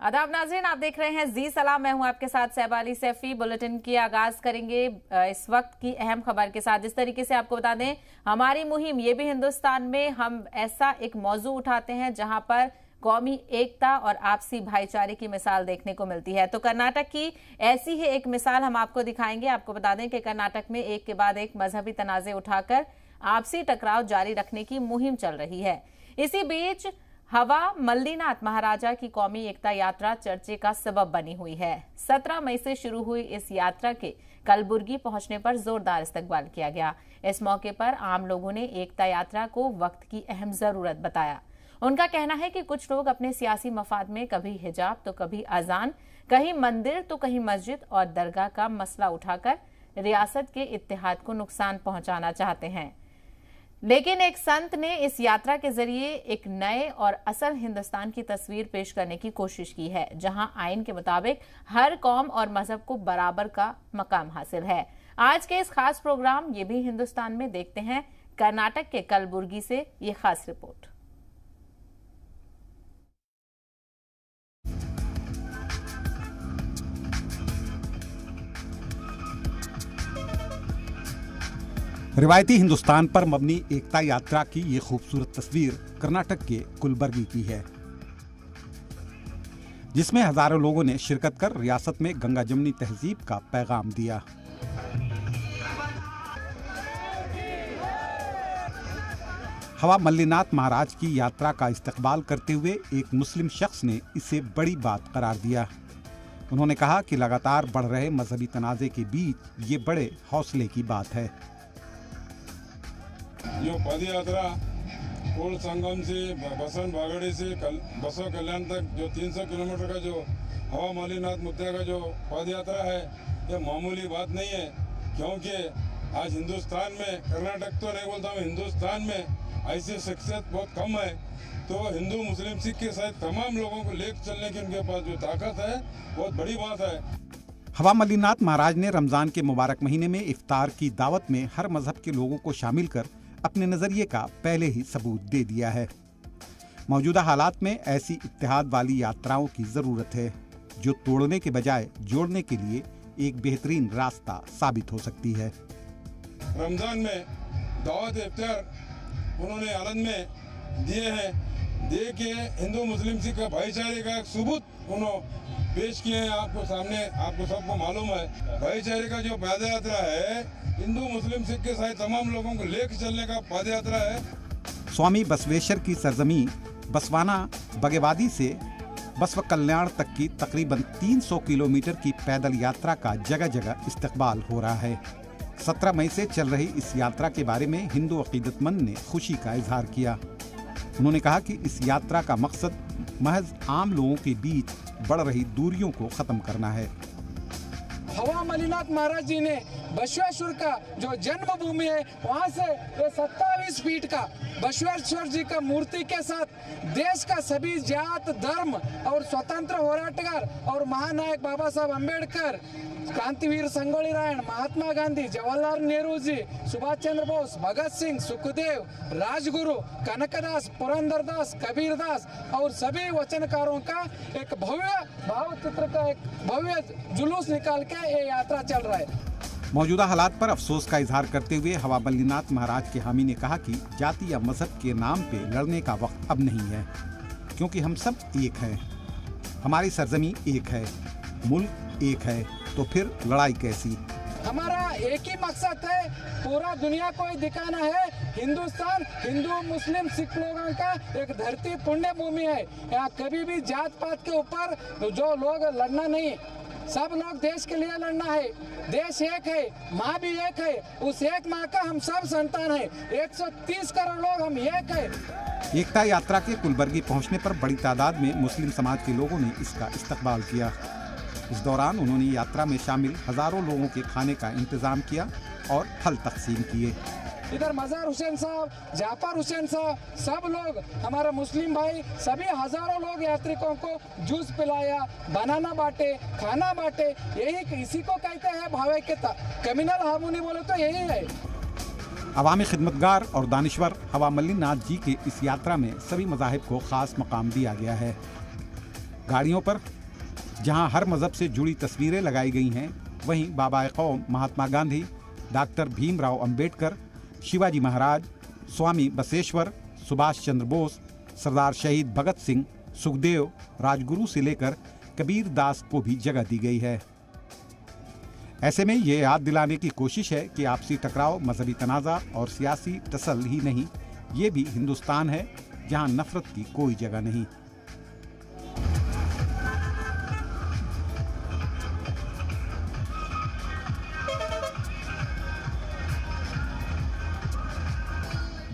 आदाब नाज़रीन, आप देख रहे हैं जी सलाम। मैं हूं आपके साथ सहबाली सैफी। बुलेटिन की आगाज करेंगे इस वक्त की अहम खबर के साथ। जिस तरीके से आपको बता दें, हमारी मुहिम ये भी हिंदुस्तान में हम ऐसा एक मौजू उठाते हैं जहां पर कौमी एकता और आपसी भाईचारे की मिसाल देखने को मिलती है। तो कर्नाटक की ऐसी ही एक मिसाल हम आपको दिखाएंगे। आपको बता दें कि कर्नाटक में एक के बाद एक मजहबी तनाजे उठाकर आपसी टकराव जारी रखने की मुहिम चल रही है। इसी बीच हवा मल्लीनाथ महाराजा की कौमी एकता यात्रा चर्चे का सबब बनी हुई है। 17 मई से शुरू हुई इस यात्रा के कलबुर्गी पहुंचने पर जोरदार इस्तकबाल किया गया। इस मौके पर आम लोगों ने एकता यात्रा को वक्त की अहम जरूरत बताया। उनका कहना है कि कुछ लोग अपने सियासी मफाद में कभी हिजाब तो कभी अजान, कहीं मंदिर तो कहीं मस्जिद और दरगाह का मसला उठाकर रियासत के इत्तेहाद को नुकसान पहुंचाना चाहते हैं। लेकिन एक संत ने इस यात्रा के जरिए एक नए और असल हिंदुस्तान की तस्वीर पेश करने की कोशिश की है, जहां आइन के मुताबिक हर कौम और मजहब को बराबर का मकाम हासिल है। आज के इस खास प्रोग्राम ये भी हिंदुस्तान में देखते हैं कर्नाटक के कलबुर्गी से ये खास रिपोर्ट। रिवायती हिंदुस्तान पर मबनी एकता यात्रा की ये खूबसूरत तस्वीर कर्नाटक के कुलबर्गी की है, जिसमें हजारों लोगों ने शिरकत कर रियासत में गंगा जमनी तहजीब का पैगाम दिया। हवा मल्लीनाथ महाराज की यात्रा का इस्तकबाल करते हुए एक मुस्लिम शख्स ने इसे बड़ी बात करार दिया। उन्होंने कहा कि लगातार बढ़ रहे मजहबी तनाजे के बीच ये बड़े हौसले की बात है। जो पद यात्रा कोल संगम से बसन बागड़ी से बसो कल्याण तक जो 300 किलोमीटर का जो हवा मल्लीनाथ मुद्दा का जो पद यात्रा है, ये मामूली बात नहीं है। क्योंकि आज हिंदुस्तान में, कर्नाटक तो नहीं बोलता हूँ, हिंदुस्तान में ऐसी शख्सियत बहुत कम है। तो हिंदू मुस्लिम सिख के साथ तमाम लोगों को लेकर चलने की उनके पास जो ताकत है, बहुत बड़ी बात है। हवा मल्लीनाथ महाराज ने रमजान के मुबारक महीने में इफ्तार की दावत में हर मजहब के लोगों को शामिल कर अपने नजरिए का पहले ही सबूत दे दिया है। मौजूदा हालात में ऐसी इत्तेहाद वाली यात्राओं की जरूरत है, जो तोड़ने के बजाय जोड़ने के लिए एक बेहतरीन रास्ता साबित हो सकती है। रमजान में दावत इफ्तार उन्होंने आलम में दिए हैं, दे के हिंदू मुस्लिम सिख का भाईचारे का एक सबूत उन्होंने पेश किए हैं आपको सामने। आपको सबको मालूम है, भाईचारे का जो पद यात्रा है, हिंदू मुस्लिम सिख के साथ तमाम लोगों को लेकर चलने का पद यात्रा है। स्वामी बसवेश्वर की सरजमी बसवाना बगेवादी से बसव कल्याण तक की तकरीबन 300 किलोमीटर की पैदल यात्रा का जगह जगह इस्तकबाल हो रहा है। 17 मई से चल रही इस यात्रा के बारे में हिंदू अकीदतमंद ने खुशी का इजहार किया। उन्होंने कहा कि इस यात्रा का मकसद महज आम लोगों के बीच बढ़ रही दूरियों को खत्म करना है। हवा मल्लीनाथ महाराज जी ने बसवेश्वर का जो जन्मभूमि है, वहाँ से 27 फीट का बसवेश्वर जी का मूर्ति के साथ देश का सभी जात धर्म और स्वतंत्र होराटगार और महानायक बाबा साहब अम्बेडकर, क्रांतिवीर संगोली रायण, महात्मा गांधी, जवाहरलाल नेहरू जी, सुभाष चंद्र बोस, भगत सिंह, सुखदेव, राजगुरु, कनकदास, पुरंदरदास, कबीरदास और सभी वचनकारों का एक भव्य भाव चित्र का एक भव्य जुलूस निकाल के ये यात्रा चल रहा है। मौजूदा हालात पर अफसोस का इजहार करते हुए हवा मल्लीनाथ महाराज के हामी ने कहा कि जाति या मजहब के नाम पे लड़ने का वक्त अब नहीं है, क्योंकि हम सब एक हैं। हमारी सरजमी एक है, मुल्क एक है, तो फिर लड़ाई कैसी? हमारा एक ही मकसद है, पूरा दुनिया को ही दिखाना है हिंदुस्तान हिंदू मुस्लिम सिख लोगों का एक धरती पुण्य भूमि है। यहाँ कभी भी जात पात के ऊपर जो लोग लड़ना नहीं, सब लोग देश के लिए लड़ना है। देश एक है, माँ भी एक है, उस एक माँ का हम सब संतान है। 130 करोड़ लोग हम एक है। एकता यात्रा के कुलबर्गी पहुंचने पर बड़ी तादाद में मुस्लिम समाज के लोगों ने इसका इस्तकबाल किया। इस दौरान उन्होंने यात्रा में शामिल हजारों लोगों के खाने का इंतजाम किया और फल तकसीम किए। इधर मजार हुसैन साहब, जाफर हुसैन साहब, सब लोग हमारा मुस्लिम भाई, सभी हजारों लोग यात्रिकों को जूस पिलाया, बनाना बांटे, खाना बांटे। यही इसी को कहते हैं भावैक्यता। कम्युनल हार्मोनी बोले तो यही है। अवामी खिदमतगार और दानिश्वर हवा मल्लीनाथ जी के इस यात्रा में सभी मज़ाहिब को खास मकाम दिया गया है। गाड़ियों पर जहां हर मजहब से जुड़ी तस्वीरें लगाई गई हैं, वहीं बाबा कौम महात्मा गांधी, डॉक्टर भीमराव अंबेडकर, शिवाजी महाराज, स्वामी बसवेश्वर, सुभाष चंद्र बोस, सरदार शहीद भगत सिंह, सुखदेव, राजगुरु से लेकर कबीर दास को भी जगह दी गई है। ऐसे में ये याद दिलाने की कोशिश है कि आपसी टकराव, मजहबी तनाज़ा और सियासी तसल ही नहीं, ये भी हिंदुस्तान है जहां नफरत की कोई जगह नहीं।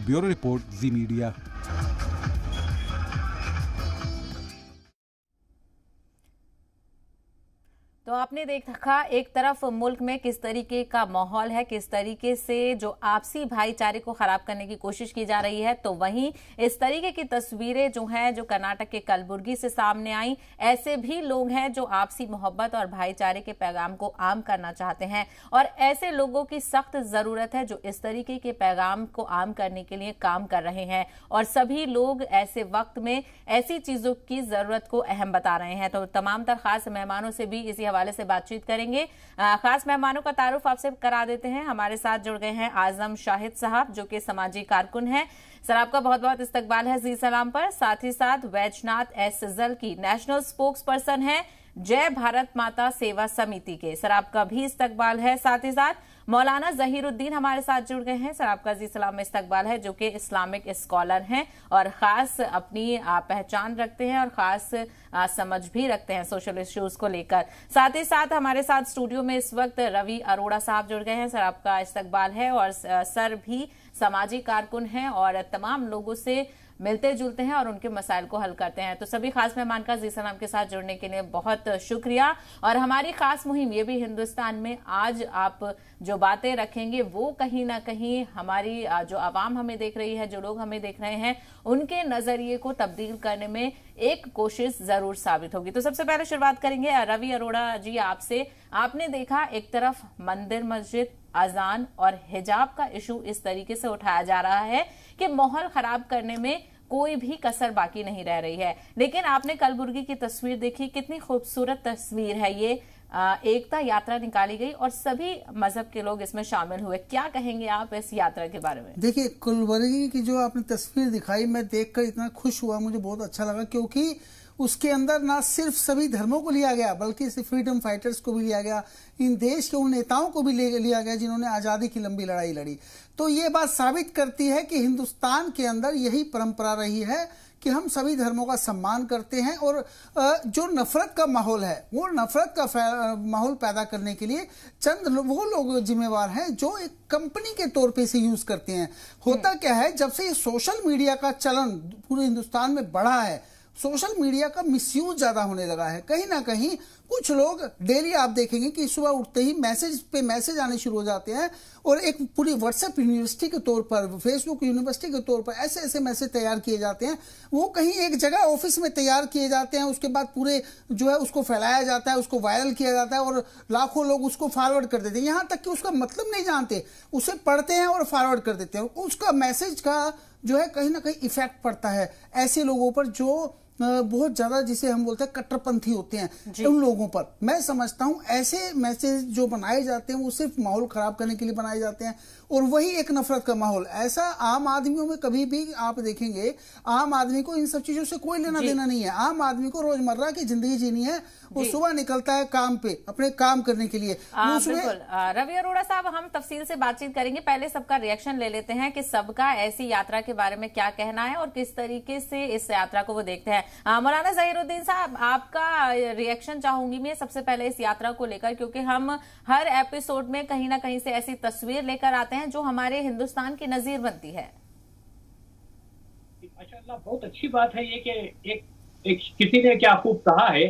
ब्यूरो रिपोर्ट, जी मीडिया। तो आपने देखा एक तरफ मुल्क में किस तरीके का माहौल है, किस तरीके से जो आपसी भाईचारे को खराब करने की कोशिश की जा रही है, तो वहीं इस तरीके की तस्वीरें जो हैं जो कर्नाटक के कलबुर्गी से सामने आई, ऐसे भी लोग हैं जो आपसी मोहब्बत और भाईचारे के पैगाम को आम करना चाहते हैं और ऐसे लोगों की सख्त जरूरत है जो इस तरीके के पैगाम को आम करने के लिए काम कर रहे हैं और सभी लोग ऐसे वक्त में ऐसी चीजों की जरूरत को अहम बता रहे हैं। तो तमाम तर खास मेहमानों से भी इसी हवाले से बातचीत करेंगे। खास मेहमानों का तारुफ आपसे करा देते हैं। हमारे साथ जुड़ गए हैं आजम शाहिद साहब जो कि समाजी कारकुन हैं। सर, आपका बहुत बहुत इस्तकबाल है जी सलाम पर। साथ ही साथ वैजनाथ एस सिजल की नेशनल स्पोक्स पर्सन है जय भारत माता सेवा समिति के, सर आपका भी इस्तकबाल है। साथ ही साथ मौलाना जहीरुद्दीन हमारे साथ जुड़ गए हैं, सर आपका जी सलाम में इस्तकबाल है, जो कि इस्लामिक स्कॉलर हैं और खास अपनी पहचान रखते हैं और खास समझ भी रखते हैं सोशल इश्यूज को लेकर। साथ ही साथ हमारे साथ स्टूडियो में इस वक्त रवि अरोड़ा साहब जुड़ गए हैं, सर आपका इस्तकबाल है और सर भी सामाजिक कारकुन हैं और तमाम लोगों से मिलते जुलते हैं और उनके मसाइल को हल करते हैं। तो सभी खास मेहमान का जी सलाम के साथ जुड़ने के लिए बहुत शुक्रिया। और हमारी खास मुहिम ये भी हिंदुस्तान में आज आप जो बातें रखेंगे वो कहीं ना कहीं हमारी जो आवाम हमें देख रही है, जो लोग हमें देख रहे हैं, उनके नजरिए को तब्दील करने में एक कोशिश जरूर साबित होगी। तो सबसे पहले शुरुआत करेंगे रवि अरोड़ा जी आपसे। आपने देखा एक तरफ मंदिर, मस्जिद, अजान और हिजाब का इशू इस तरीके से उठाया जा रहा है कि माहौल खराब करने में कोई भी कसर बाकी नहीं रह रही है, लेकिन आपने कलबुर्गी की तस्वीर देखी, कितनी खूबसूरत तस्वीर है ये। एकता यात्रा निकाली गई और सभी मजहब के लोग इसमें शामिल हुए। क्या कहेंगे आप इस यात्रा के बारे में? देखिए, कलबुर्गी की जो आपने तस्वीर दिखाई, मैं देखकर इतना खुश हुआ, मुझे बहुत अच्छा लगा, क्योंकि उसके अंदर ना सिर्फ सभी धर्मों को लिया गया बल्कि फ्रीडम फाइटर्स को भी लिया गया, इन देश के उन नेताओं को भी लिया गया जिन्होंने आज़ादी की लंबी लड़ाई लड़ी। तो ये बात साबित करती है कि हिंदुस्तान के अंदर यही परंपरा रही है कि हम सभी धर्मों का सम्मान करते हैं और जो नफरत का माहौल है वो नफरत का माहौल पैदा करने के लिए चंद वो लोग जिम्मेवार हैं जो एक कंपनी के तौर पे इसे यूज करते हैं। होता क्या है, जब से ये सोशल मीडिया का चलन पूरे हिंदुस्तान में बढ़ा है, सोशल मीडिया का मिसयूज ज्यादा होने लगा है। कहीं ना कहीं कुछ लोग डेली आप देखेंगे कि सुबह उठते ही मैसेज पे मैसेज आने शुरू हो जाते हैं और एक पूरी व्हाट्सएप यूनिवर्सिटी के तौर पर, फेसबुक यूनिवर्सिटी के तौर पर ऐसे ऐसे मैसेज तैयार किए जाते हैं। वो कहीं एक जगह ऑफिस में तैयार किए जाते हैं, उसके बाद पूरे जो है उसको फैलाया जाता है, उसको वायरल किया जाता है और लाखों लोग उसको फॉरवर्ड कर देते हैं। यहाँ तक कि उसका मतलब नहीं जानते, उसे पढ़ते हैं और फॉरवर्ड कर देते हैं। उसका मैसेज का जो है कहीं ना कहीं इफेक्ट पड़ता है ऐसे लोगों पर जो बहुत ज्यादा, जिसे हम बोलते हैं कट्टरपंथी होते हैं, उन लोगों पर। मैं समझता हूं ऐसे मैसेज जो बनाए जाते हैं वो सिर्फ माहौल खराब करने के लिए बनाए जाते हैं और वही एक नफरत का माहौल। ऐसा आम आदमियों में कभी भी आप देखेंगे, आम आदमी को इन सब चीजों से कोई लेना देना नहीं है। आम आदमी को रोजमर्रा की जिंदगी जीनी है, वो सुबह निकलता है काम पे, अपने काम करने के लिए। बिल्कुल रवि अरोड़ा साहब, हम तफसील से बातचीत करेंगे, पहले सबका रिएक्शन ले लेते हैं कि सबका ऐसी यात्रा के बारे में क्या कहना है और किस तरीके से इस यात्रा को वो देखते हैं। मौलाना जहीरुद्दीन साहब, आपका रिएक्शन चाहूंगी मैं सबसे पहले इस यात्रा को लेकर, क्योंकि हम हर एपिसोड में कहीं ना कहीं से ऐसी तस्वीर लेकर आते हैं जो हमारे हिंदुस्तान की नजीर बनती है। माशाअल्लाह, बहुत अच्छी बात है ये कि एक किसी ने क्या खूब कहा है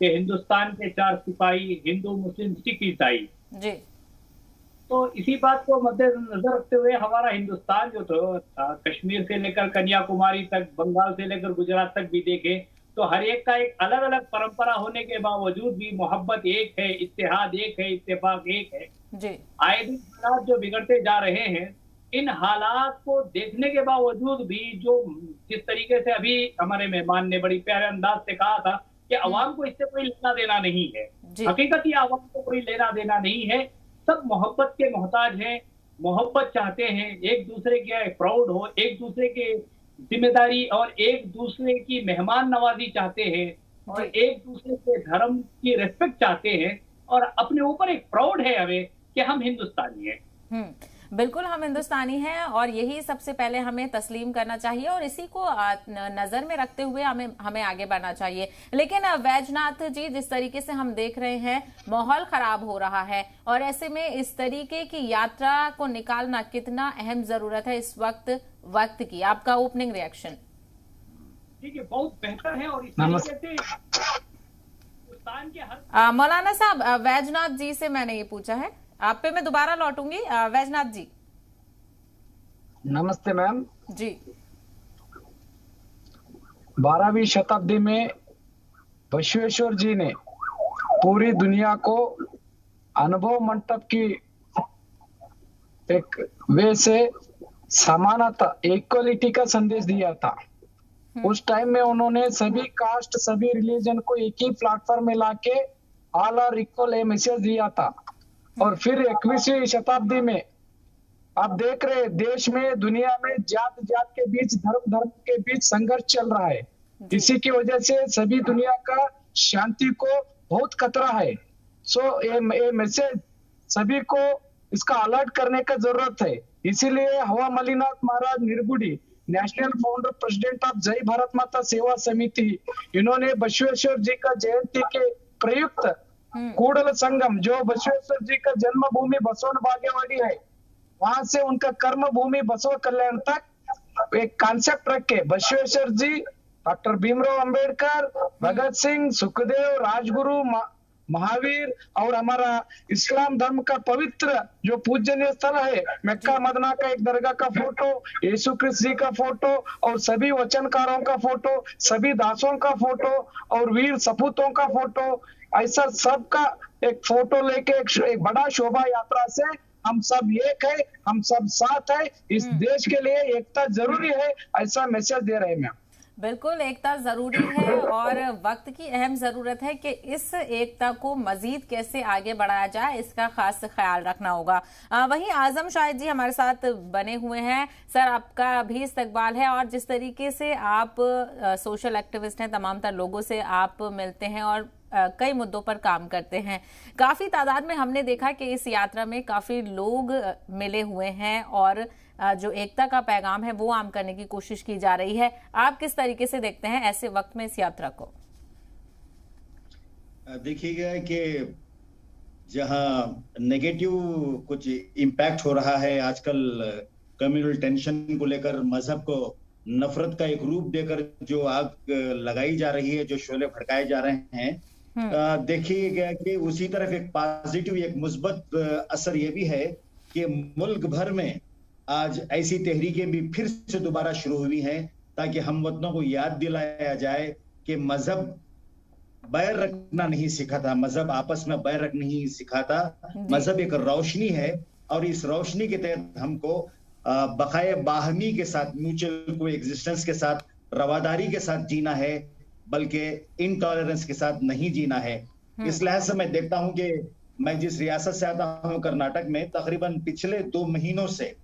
कि हिंदुस्तान के 4 सिपाही, हिंदू, मुस्लिम, सिख, ईसाई जी। तो इसी बात को मद्देनजर रखते हुए हमारा हिंदुस्तान जो था, कश्मीर से लेकर कन्याकुमारी तक, बंगाल से लेकर गुजरात तक भी देखे तो हर एक का एक अलग अलग परंपरा होने के बावजूद भी मोहब्बत एक है, इत्तेहाद एक है, इत्तेफाक एक है जी। आए दिन हालात जो बिगड़ते जा रहे हैं, इन हालात को देखने के बावजूद भी जो जिस तरीके से अभी हमारे मेहमान ने बड़ी प्यारे अंदाज से कहा था कि अवाम को इससे कोई लेना देना नहीं है। जी। हकीकत ये अवाम को कोई लेना देना नहीं है, सब मोहब्बत के मोहताज हैं, मोहब्बत चाहते हैं, एक दूसरे के प्राउड हो, एक दूसरे के जिम्मेदारी और एक दूसरे की मेहमान नवाजी चाहते हैं और एक दूसरे के धर्म की रिस्पेक्ट चाहते हैं और अपने ऊपर एक प्राउड है हमें कि हम हिंदुस्तानी हैं। बिल्कुल हम हिंदुस्तानी हैं और यही सबसे पहले हमें तस्लीम करना चाहिए और इसी को नजर में रखते हुए हमें आगे बढ़ना चाहिए। लेकिन वैजनाथ जी, जिस तरीके से हम देख रहे हैं माहौल खराब हो रहा है और ऐसे में इस तरीके की यात्रा को निकालना कितना अहम जरूरत है इस वक्त की, आपका ओपनिंग रिएक्शन? ठीक है, बहुत बेहतर है और इस तरीके से हिंदुस्तान के हर मौलाना साहब, वैजनाथ जी से मैंने ये पूछा है, आप पे मैं दोबारा लौटूंगी। वैजनाथ जी नमस्ते मैम जी। 12वीं शताब्दी में बसवेश्वर जी ने पूरी दुनिया को अनुभव मंडप की एक वे से समानता, इक्वलिटी का संदेश दिया था। उस टाइम में उन्होंने सभी कास्ट, सभी रिलीजन को एक ही प्लेटफॉर्म में लाके ऑल आर इक्वल ये मैसेज दिया था। और फिर 21वीं शताब्दी में आप देख रहे देश में, दुनिया में जात के बीच, धर्म के बीच संघर्ष चल रहा है। इसी की वजह से सभी दुनिया का शांति को बहुत खतरा है। सो ये मैसेज सभी को इसका अलर्ट करने का जरूरत है। इसीलिए हवा मलिनाथ महाराज निर्गुडी, नेशनल फाउंडर प्रेसिडेंट ऑफ जय भारत माता सेवा समिति, इन्होंने बसवेश्वर जी का जयंती के प्रयुक्त कूड़ल संगम, जो बसवेश्वर जी का जन्मभूमि बसवन बागेवाड़ी है, वहां से उनका कर्म भूमि बसव कल्याण तक एक कॉन्सेप्ट रख के बसवेश्वर जी, डॉक्टर भीमराव अंबेडकर, भगत सिंह, सुखदेव, राजगुरु, महावीर और हमारा इस्लाम धर्म का पवित्र जो पूजनीय स्थल है मक्का मदीना का एक दरगाह का फोटो, यीशु क्रिस्त जी का फोटो और सभी वचनकारों का फोटो, सभी दासों का फोटो और वीर सपूतों का फोटो, ऐसा सबका एक फोटो लेके एक बड़ा शोभा यात्रा से हम सब एक है, हम सब साथ है, इस देश के लिए एकता जरूरी है, ऐसा मैसेज दे रहे हैं मैम। बिल्कुल, एकता जरूरी है और वक्त की अहम जरूरत है कि इस एकता को मजीद कैसे आगे बढ़ाया जाए, इसका खास ख्याल रखना होगा। वहीं आजम शाहिद जी हमारे साथ बने हुए हैं। सर, आपका भी इस्तकबाल है और जिस तरीके से आप सोशल एक्टिविस्ट हैं, तमाम तर लोगों से आप मिलते हैं और कई मुद्दों पर काम करते हैं। काफी तादाद में हमने देखा कि इस यात्रा में काफी लोग मिले हुए हैं और जो एकता का पैगाम है वो आम करने की कोशिश की जा रही है। आप किस तरीके से देखते हैं ऐसे वक्त में इस यात्रा को? देखिएगा कि जहां नेगेटिव कुछ इम्पैक्ट हो रहा है आजकल, कम्युनल टेंशन को लेकर, मजहब को नफरत का एक रूप देकर जो आग लगाई जा रही है, जो शोले भड़काए जा रहे हैं, देखिएगा कि उसी तरफ एक पॉजिटिव, एक मुस्बत असर ये भी है कि मुल्क भर में आज ऐसी तहरीकें भी फिर से दोबारा शुरू हुई हैं ताकि हम वतनों को याद दिलाया जाए कि मजहब बैर रखना नहीं सिखाता, मजहब आपस में बैर रखना नहीं सिखाता। मजहब एक रोशनी है और इस रोशनी के तहत हमको बकाए बाहमी के साथ, म्यूचुअल को एग्जिस्टेंस के साथ, रवादारी के साथ जीना है, बल्कि इनटॉलरेंस के साथ नहीं जीना है। इस लिहाज से मैं देखता हूं कि मैं जिस रियासत से आता हूं, कर्नाटक में, तकरीबन पिछले 2 महीनों से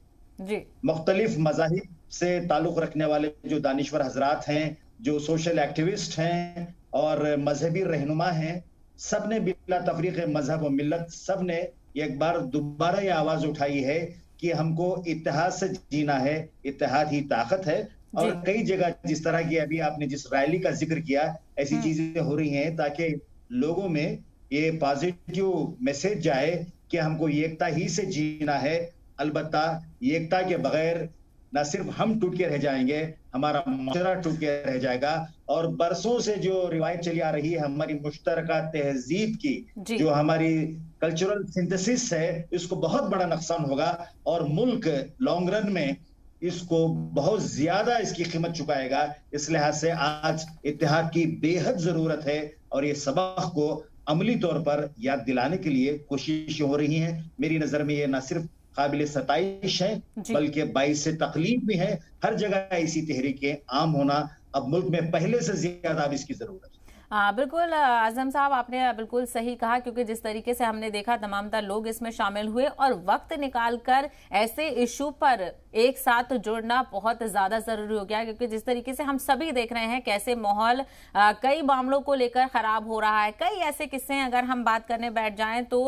मुख्तलिफ मज़ाहिब से ताल्लुक रखने वाले जो दानिश्वर हजरात हैं, जो सोशल एक्टिविस्ट हैं और मजहबी रहनुमा हैं, सब ने बिला तफरीक मजहब और मिल्लत, सब ने एक बार दोबारा ये आवाज उठाई है कि हमको इत्तेहाद से जीना है, इत्तेहाद ही ताकत है। और कई जगह जिस तरह की अभी आपने जिस रैली का जिक्र किया, ऐसी चीजें हो रही हैं ताकि लोगों में ये पॉजिटिव मैसेज जाए कि हमको एकता ही से जीना है। अलबत्ता एकता के बगैर न सिर्फ हम टूट के रह जाएंगे, हमारा माशरा टूट के रह जाएगा। और बरसों से जो रिवायत चली आ रही है हमारी मुश्तरका तहजीब की, जो हमारी कल्चरल सिंथेसिस है, इसको बहुत बड़ा नुकसान होगा और मुल्क लॉन्ग रन में इसको बहुत ज्यादा इसकी कीमत चुकाएगा। इस लिहाज से आज इत्तेहाद की बेहद जरूरत है और ये सबक को अमली तौर पर याद दिलाने के लिए कोशिशें हो रही हैं। मेरी नजर में ये न सिर्फ काबिल सताइश है बल्कि बाइस तकलीफ भी है। हर जगह ऐसी तहरीकें आम होना अब मुल्क में पहले से ज्यादा अब इसकी जरूरत है। बिल्कुल आजम साहब, आपने बिल्कुल सही कहा, क्योंकि जिस तरीके से हमने देखा तमाम तर लोग इसमें शामिल हुए और वक्त निकालकर ऐसे इशू पर एक साथ जुड़ना बहुत ज्यादा जरूरी हो गया, क्योंकि जिस तरीके से हम सभी देख रहे हैं कैसे माहौल कई मामलों को लेकर खराब हो रहा है। कई ऐसे किस्से हैं, अगर हम बात करने बैठ जाएं तो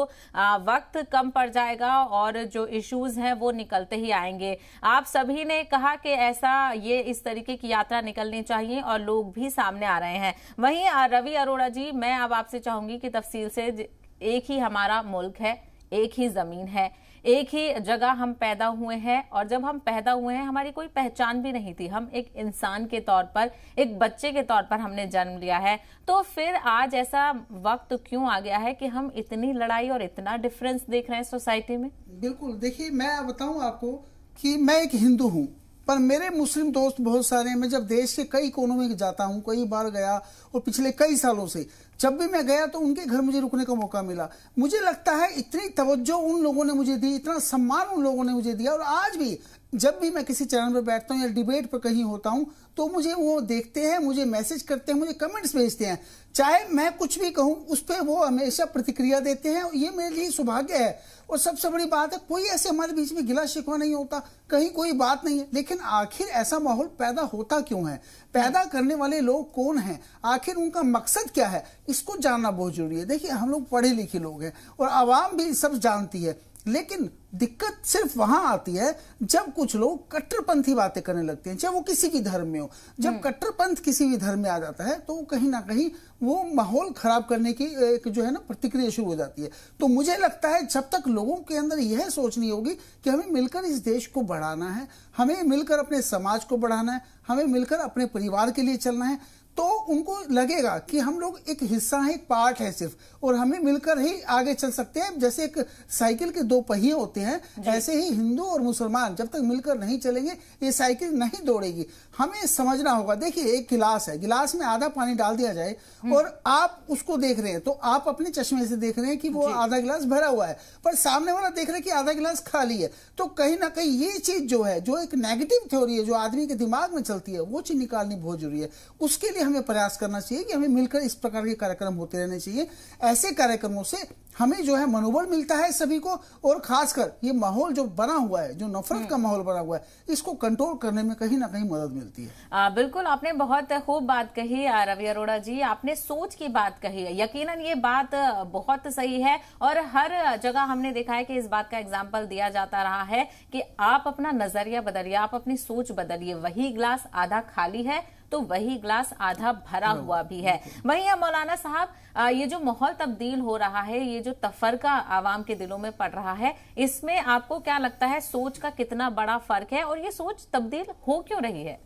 वक्त कम पड़ जाएगा और जो इश्यूज हैं वो निकलते ही आएंगे। आप सभी ने कहा कि ऐसा ये इस तरीके की यात्रा निकलनी चाहिए और लोग भी सामने आ रहे हैं। वहीं रवि अरोड़ा जी, मैं अब आपसे चाहूंगी कि तफसील से, एक ही हमारा मुल्क है, एक ही जमीन है, एक ही जगह हम पैदा हुए हैं और जब हम पैदा हुए हैं हमारी कोई पहचान भी नहीं थी। हम एक इंसान के तौर पर, एक बच्चे के तौर पर हमने जन्म लिया है। तो फिर आज ऐसा वक्त क्यों आ गया है कि हम इतनी लड़ाई और इतना डिफरेंस देख रहे हैं सोसाइटी में? बिल्कुल, देखिए मैं बताऊं आपको कि मैं एक हिंदू हूं, पर मेरे मुस्लिम दोस्त बहुत सारे हैं। मैं जब देश के कई कोनों में जाता हूं, कई बार गया और पिछले कई सालों से जब भी मैं गया तो उनके घर मुझे रुकने का मौका मिला। मुझे लगता है इतनी तवज्जो उन लोगों ने मुझे दी, इतना सम्मान उन लोगों ने मुझे दिया। और आज भी जब भी मैं किसी चैनल पर बैठता हूँ या डिबेट पर कहीं होता हूँ तो मुझे वो देखते हैं, मुझे मैसेज करते हैं, मुझे कमेंट्स भेजते हैं, चाहे मैं कुछ भी कहूँ उस पर वो हमेशा प्रतिक्रिया देते हैं। ये मेरे लिए सौभाग्य है। और सबसे बड़ी बात है, कोई ऐसे हमारे बीच में गिला शिकवा नहीं होता, कहीं कोई बात नहीं है। लेकिन आखिर ऐसा माहौल पैदा होता क्यों है? पैदा करने वाले लोग कौन हैं? आखिर उनका मकसद क्या है? इसको जानना बहुत जरूरी है। देखिए, हम लोग पढ़े लिखे लोग हैं और आवाम भी सब जानती है, लेकिन दिक्कत सिर्फ वहां आती है जब कुछ लोग कट्टरपंथी बातें करने लगते हैं, चाहे वो किसी भी धर्म में हो। जब कट्टरपंथ किसी भी धर्म में आ जाता है तो कहीं ना कहीं वो माहौल खराब करने की एक जो है ना प्रतिक्रिया शुरू हो जाती है। तो मुझे लगता है जब तक लोगों के अंदर यह सोच नहीं होगी कि हमें मिलकर इस देश को बढ़ाना है, हमें मिलकर अपने समाज को बढ़ाना है, हमें मिलकर अपने परिवार के लिए चलना है, तो उनको लगेगा कि हम लोग एक हिस्सा है, एक पार्ट है सिर्फ, और हमें मिलकर ही आगे चल सकते हैं। जैसे एक साइकिल के दो पहिए होते हैं, ऐसे ही हिंदू और मुसलमान जब तक मिलकर नहीं चलेंगे ये साइकिल नहीं दौड़ेगी। हमें समझना होगा। देखिए, एक गिलास है, गिलास में आधा पानी डाल दिया जाए और आप उसको देख रहे हैं तो आप अपने चश्मे से देख रहे हैं कि वो आधा गिलास भरा हुआ है, पर सामने वाला देख रहे हैं कि आधा गिलास खाली है। तो कहीं ना कहीं ये चीज जो है, जो एक नेगेटिव थ्योरी है जो आदमी के दिमाग में चलती है, वो चीज निकालनी बहुत जरूरी है। उसके लिए हमें प्रयास करना चाहिए कि हमें मिलकर इस प्रकार के कार्यक्रम होते रहने चाहिए। ऐसे कार्यक्रमों से हमें जो है मनोबल मिलता है सभी को, और खासकर ये माहौल जो बना हुआ है, जो नफरत का माहौल बना हुआ है, इसको कंट्रोल करने में कहीं ना कहीं मदद मिलती है। बिल्कुल, आपने बहुत खूब बात कही रवि अरोड़ा जी। आपने सोच की बात कही है, यकीनन ये बात बहुत सही है और हर जगह हमने देखा है कि इस बात का एग्जाम्पल दिया जाता रहा है कि आप अपना नजरिया बदलिए, आप अपनी सोच बदलिए। वही ग्लास आधा खाली है तो वही ग्लास आधा भरा हुआ भी है। वहीं मौलाना साहब, ये जो माहौल तब्दील हो रहा है, ये जो तफरका आवाम के दिलों में पड़ रहा है, इसमें आपको क्या लगता है सोच का कितना बड़ा फर्क है और ये सोच तब्दील हो क्यों रही है?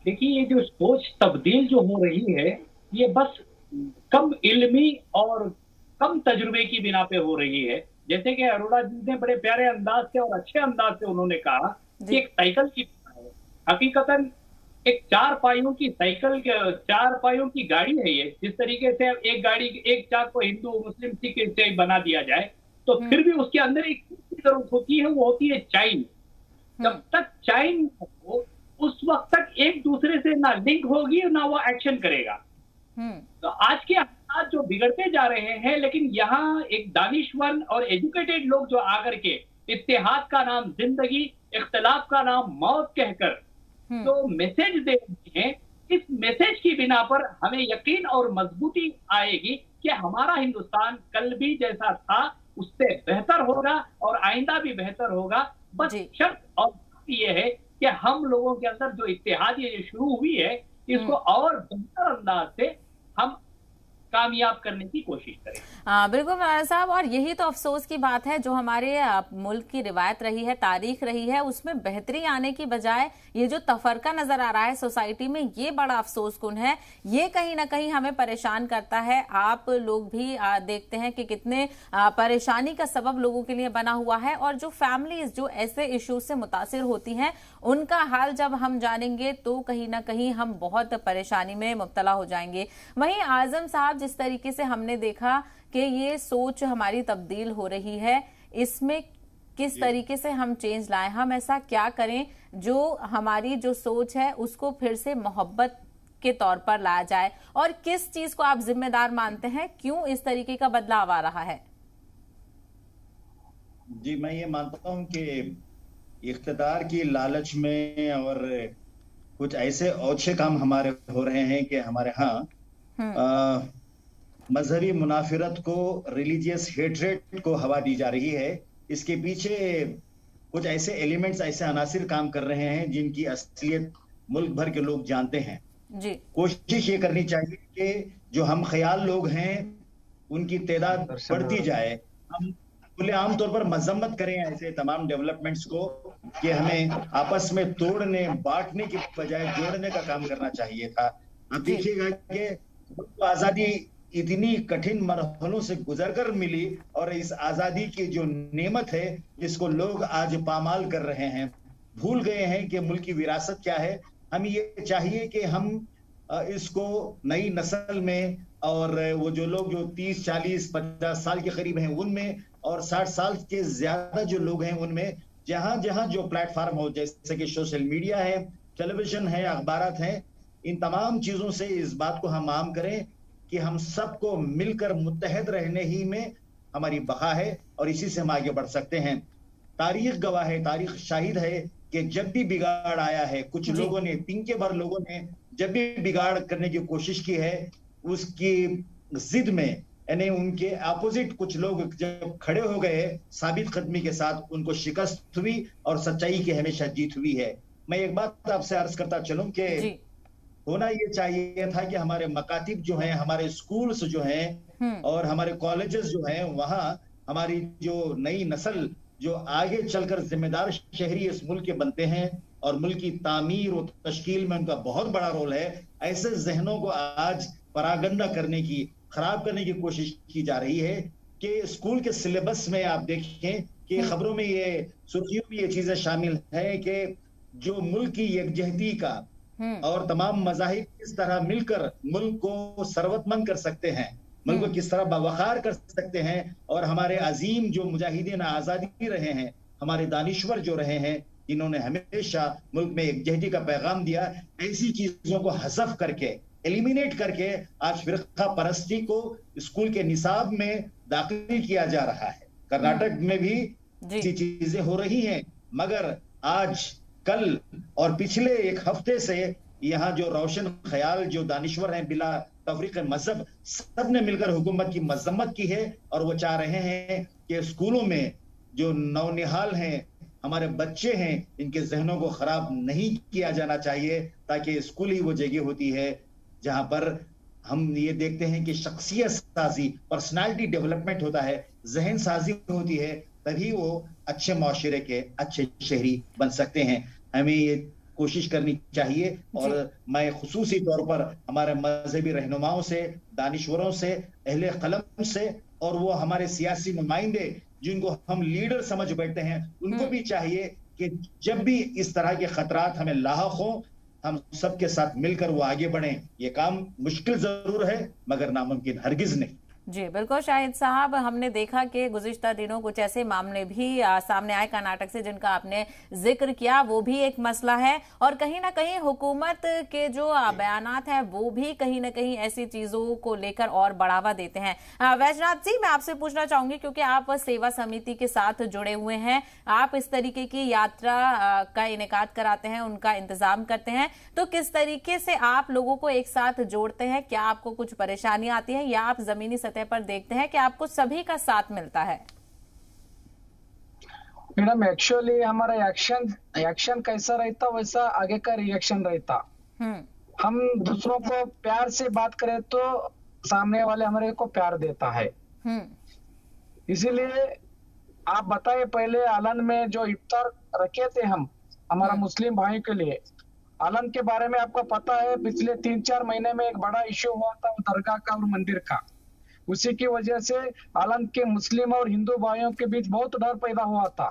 देखिए, ये जो सोच तब्दील जो हो रही है, ये बस कम इल्मी और कम तजुर्बे की बिना पे हो रही है। जैसे कि अरोड़ा जी ने बड़े प्यारे अंदाज से और अच्छे अंदाज से उन्होंने कहा कि एक साइकिल की हकीकतन एक चार पाइयों की साइकिल, चार पाइयों की गाड़ी है ये। जिस तरीके से एक गाड़ी, एक चाक को हिंदू मुस्लिम सिख से बना दिया जाए तो फिर भी उसके अंदर एक जरूरत होती है, वो होती है चाइन। जब तक चाइन हो उस वक्त तक एक दूसरे से ना लिंक होगी ना वो एक्शन करेगा। तो आज के हालात जो बिगड़ते जा रहे हैं, लेकिन यहाँ एक दानिशमंद और एजुकेटेड लोग जो आकर के इत्तेहाद का नाम जिंदगी, इख्तिलाफ का नाम मौत कहकर जो मैसेज दे रहे हैं, इस मैसेज की बिना पर हमें यकीन और मजबूती आएगी कि हमारा हिंदुस्तान कल भी जैसा था उससे बेहतर होगा और आइंदा भी बेहतर होगा। बस शर्त और ये है कि हम लोगों के अंदर जो इत्तेहाद ये शुरू हुई है, इसको और बेहतर अंदाज से हम कामयाब करने की कोशिश करें। बिल्कुल मौलाना साहब, और यही तो अफसोस की बात है, जो हमारे मुल्क की रिवायत रही है, तारीख रही है, उसमें बेहतरी आने की बजाय ये जो तफरका नजर आ रहा है सोसाइटी में, ये बड़ा अफसोस कुन है। ये कहीं ना कहीं हमें परेशान करता है। आप लोग भी देखते हैं कि कितने परेशानी का सबब लोगों के लिए बना हुआ है, और जो फैमिलीज जो ऐसे इश्यूज से मुतासिर होती हैं, उनका हाल जब हम जानेंगे तो कहीं ना कहीं हम बहुत परेशानी में मुब्तला हो जाएंगे। वहीं आजम साहब, जिस तरीके से हमने देखा कि ये सोच हमारी तब्दील हो रही है, इसमें किस तरीके से हम चेंज लाएं? हम ऐसा क्या करें जो हमारी जो सोच है उसको फिर से मोहब्बत के तौर पर लाया जाए, और किस चीज को आप जिम्मेदार मानते हैं, क्यों इस तरीके का बदलाव आ रहा है? जी, मैं ये मानता हूं कि इख्तिदार की लालच में और कुछ ऐसे औछे काम हमारे हो रहे हैं कि हमारे यहाँ मजहबी मुनाफिरत को, रिलीजियस हेट्रेड को हवा दी जा रही है। इसके पीछे कुछ ऐसे एलिमेंट्स, ऐसे अनासिर काम कर रहे हैं जिनकी असलियत मुल्क भर के लोग जानते हैं जी। कोशिश ये करनी चाहिए कि जो हम ख्याल लोग हैं उनकी तादाद बढ़ती जाए। हम खुले आम तौर पर मजम्मत करें ऐसे तमाम डेवलपमेंट्स को कि हमें आपस में तोड़ने, बांटने की बजाय जोड़ने का काम करना चाहिए था। अब देखिएगा कि आजादी इतनी कठिन मरहलों से गुजरकर मिली, और इस आजादी की जो नेमत है जिसको लोग आज पामाल कर रहे हैं, भूल गए हैं कि मुल्क की विरासत क्या है। हमें ये चाहिए कि हम इसको नई नस्ल में, और वो जो लोग जो 30, 40, 50 साल के करीब हैं उनमें, और 60 साल के ज्यादा जो लोग हैं उनमें, जहां जहां जो प्लेटफॉर्म हो, जैसे कि सोशल मीडिया है, टेलीविजन है, अखबारात हैं, इन तमाम चीजों से इस बात को हम आम करें कि हम सबको मिलकर मुत्तहद रहने ही में हमारी बका है, और इसी से हम आगे बढ़ सकते हैं। तारीख गवाह है, तारीख शाहिद है कि जब भी बिगाड़ आया है, कुछ लोगों ने, तिनके भर लोगों ने जब भी बिगाड़ करने की कोशिश की है, उसकी जिद में, यानी उनके अपोजिट कुछ लोग जब खड़े हो गए साबित कदमी के साथ, उनको शिकस्त हुई और सच्चाई की हमेशा जीत हुई है। मैं एक बात आपसे अर्ज करता चलूं कि होना ये चाहिए था कि हमारे मकातिब जो हैं, हमारे स्कूल्स जो हैं और हमारे कॉलेजेस जो हैं, वहाँ हमारी जो नई नस्ल जो आगे चलकर जिम्मेदार शहरी इस मुल्क के बनते हैं, और मुल्क की तामीर और तश्कील में उनका बहुत बड़ा रोल है, ऐसे जहनों को आज परागंदा करने की, खराब करने की कोशिश की जा रही है। कि स्कूल के सिलेबस में आप देखें कि खबरों में ये, सुर्खियों में ये चीजें शामिल है कि जो मुल्क की यकजहती का और तमाम मज़ाहिब किस तरह मिलकर मुल्क को सरवतमंद कर सकते हैं, मुल्क को किस तरह बावखार कर सकते हैं, और हमारे अजीम जो मुजाहिदीन आज़ादी रहे हैं, हमारे दानिश्वर जो रहे हैं, जिन्होंने हमेशा मुल्क में एकजहती का पैगाम दिया, ऐसी चीजों को हज़फ करके, एलिमिनेट करके आज फिरका परस्ती को स्कूल के निसाब में दाखिल किया जा रहा है। कर्नाटक में भी ऐसी चीजें हो रही हैं, मगर आज, कल और पिछले एक हफ्ते से यहाँ जो रोशन ख्याल, जो दानिश्वर हैं बिला तफरीक मजहब, सब ने मिलकर हुकूमत की मजम्मत की है, और वो चाह रहे हैं कि स्कूलों में जो नौनिहाल हैं, हमारे बच्चे हैं, इनके जहनों को खराब नहीं किया जाना चाहिए, ताकि स्कूल ही वो जगह होती है जहां पर हम ये देखते हैं कि शख्सियत साजी, पर्सनालिटी डेवलपमेंट होता है, जहन साजी होती है, तभी वो अच्छे माशरे के अच्छे शहरी बन सकते हैं। हमें ये कोशिश करनी चाहिए, और मैं खुसूसी तौर पर हमारे मजहबी रहनुमाओं से, दानिश्वरों से, अहले कलम से, और वो हमारे सियासी नुमाइंदे जिनको हम लीडर समझ बैठते हैं, उनको भी चाहिए कि जब भी इस तरह के खतरात हमें लाहक हो, हम सबके साथ मिलकर वो आगे बढ़ें। ये काम मुश्किल जरूर है, मगर नामुमकिन हरगिज नहीं। जी बिल्कुल शाहिद साहब, हमने देखा कि गुज़िश्ता दिनों कुछ ऐसे मामले भी सामने आए कर्नाटक से जिनका आपने जिक्र किया, वो भी एक मसला है, और कहीं ना कहीं हुकूमत के जो बयानात हैं वो भी कहीं ना कहीं ऐसी चीजों को लेकर और बढ़ावा देते हैं। वैजनाथ जी, मैं आपसे पूछना चाहूंगी, क्योंकि आप सेवा समिति के साथ जुड़े हुए हैं, आप इस तरीके की यात्रा का इनेकाद कराते हैं, उनका इंतजाम करते हैं, तो किस तरीके से आप लोगों को एक साथ जोड़ते हैं? क्या आपको कुछ परेशानी आती है, या आप जमीनी पर देखते हैं कि आपको सभी का साथ मिलता है? मैडम, एक्चुअली हमारा एक्शन कैसा रहता वैसा आगे का रिएक्शन रहता। हम दूसरों को प्यार से बात करें तो सामने वाले हमारे को प्यार देता है। इसीलिए आप बताइए, पहले आलन में जो इफ्तार रखे थे हम हमारा मुस्लिम भाइयों के लिए, आलन के बारे में आपको पता है, पिछले 3-4 महीने में एक बड़ा इश्यू हुआ था दरगाह का और मंदिर का। उसी की वजह से आलम के मुस्लिम और हिंदू भाइयों के बीच बहुत डर पैदा हुआ था।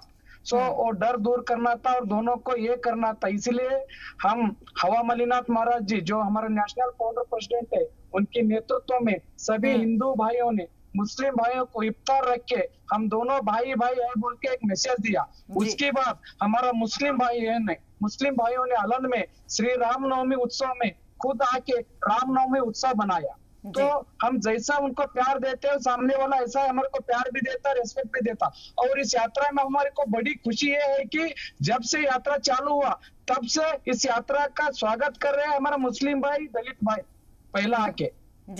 वो डर दूर करना था और दोनों को ये करना था। इसलिए हम हवा मलिनाथ महाराज जी, जो हमारे नेशनल फाउंडर प्रेसिडेंट है, उनके नेतृत्व में सभी हिंदू भाइयों ने मुस्लिम भाइयों को इफ्तार रख के हम दोनों भाई है बोल के एक मैसेज दिया। उसके बाद हमारा मुस्लिम भाइयों ने आलन में श्री रामनवमी उत्सव में खुद आके रामनवमी उत्सव बनाया। तो हम जैसा उनको प्यार देते हैं, सामने वाला ऐसा हमारे को प्यार भी देता, रेस्पेक्ट भी देता। और इस यात्रा में हमारे को बड़ी खुशी ये है कि जब से यात्रा चालू हुआ तब से इस यात्रा का स्वागत कर रहे हैं हमारा मुस्लिम भाई, दलित भाई पहला आके,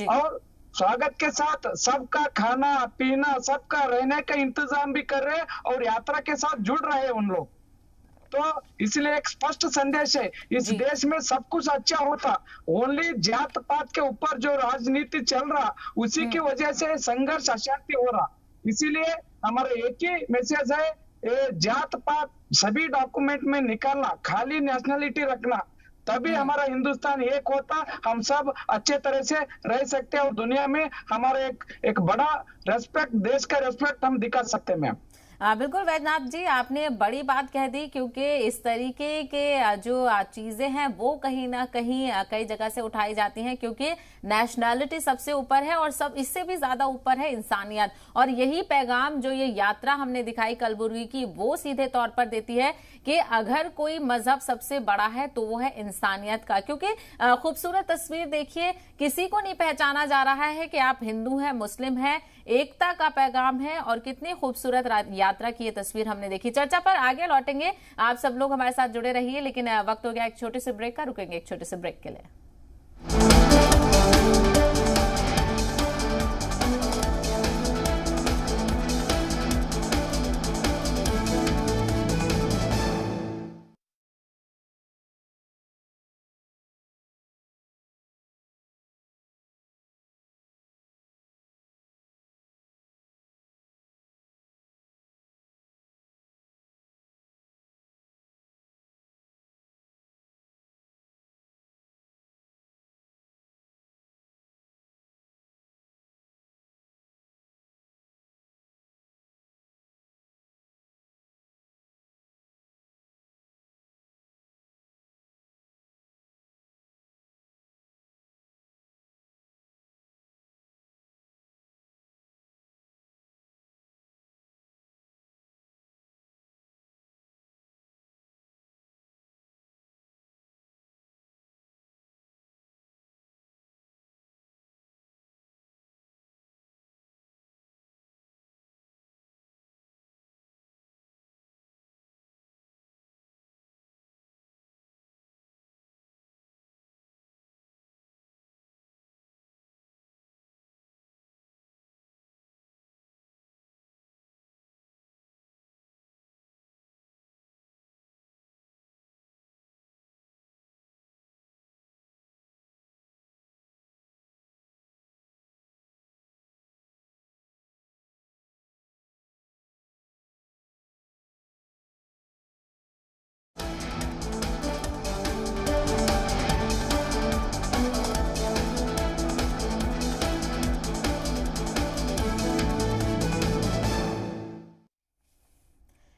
और स्वागत के साथ सबका खाना पीना, सबका रहने का इंतजाम भी कर रहे हैं और यात्रा के साथ जुड़ रहे हैं उन लोग। तो इसलिए एक स्पष्ट संदेश है, इस देश में सब कुछ अच्छा होता, ओनली जात पात के ऊपर जो राजनीति चल रहा उसी की वजह से संघर्ष अशांति हो रहा। इसीलिए हमारा एक ही मैसेज है, जात पात सभी डॉक्यूमेंट में निकालना, खाली नेशनलिटी रखना, तभी हमारा हिंदुस्तान एक होता, हम सब अच्छे तरह से रह सकते हैं और दुनिया में हमारा एक बड़ा रेस्पेक्ट, देश का रेस्पेक्ट हम दिखा सकते हैं। मैम बिल्कुल वैद्यनाथ जी, आपने बड़ी बात कह दी, क्योंकि इस तरीके के जो चीजें हैं वो कहीं ना कहीं कई जगह से उठाई जाती हैं, क्योंकि नेशनैलिटी सबसे ऊपर है और सब इससे भी ज्यादा ऊपर है इंसानियत। और यही पैगाम जो ये यात्रा हमने दिखाई कलबुर्गी की, वो सीधे तौर पर देती है कि अगर कोई मजहब सबसे बड़ा है तो वो है इंसानियत का। क्योंकि खूबसूरत तस्वीर देखिए, किसी को नहीं पहचाना जा रहा है कि आप हिंदू हैं, मुस्लिम हैं, एकता का पैगाम है। और कितनी खूबसूरत यात्रा की ये तस्वीर हमने देखी। चर्चा पर आगे लौटेंगे, आप सब लोग हमारे साथ जुड़े रहिए, लेकिन वक्त हो गया एक छोटे से ब्रेक का, रुकेंगे एक छोटे से ब्रेक के लिए।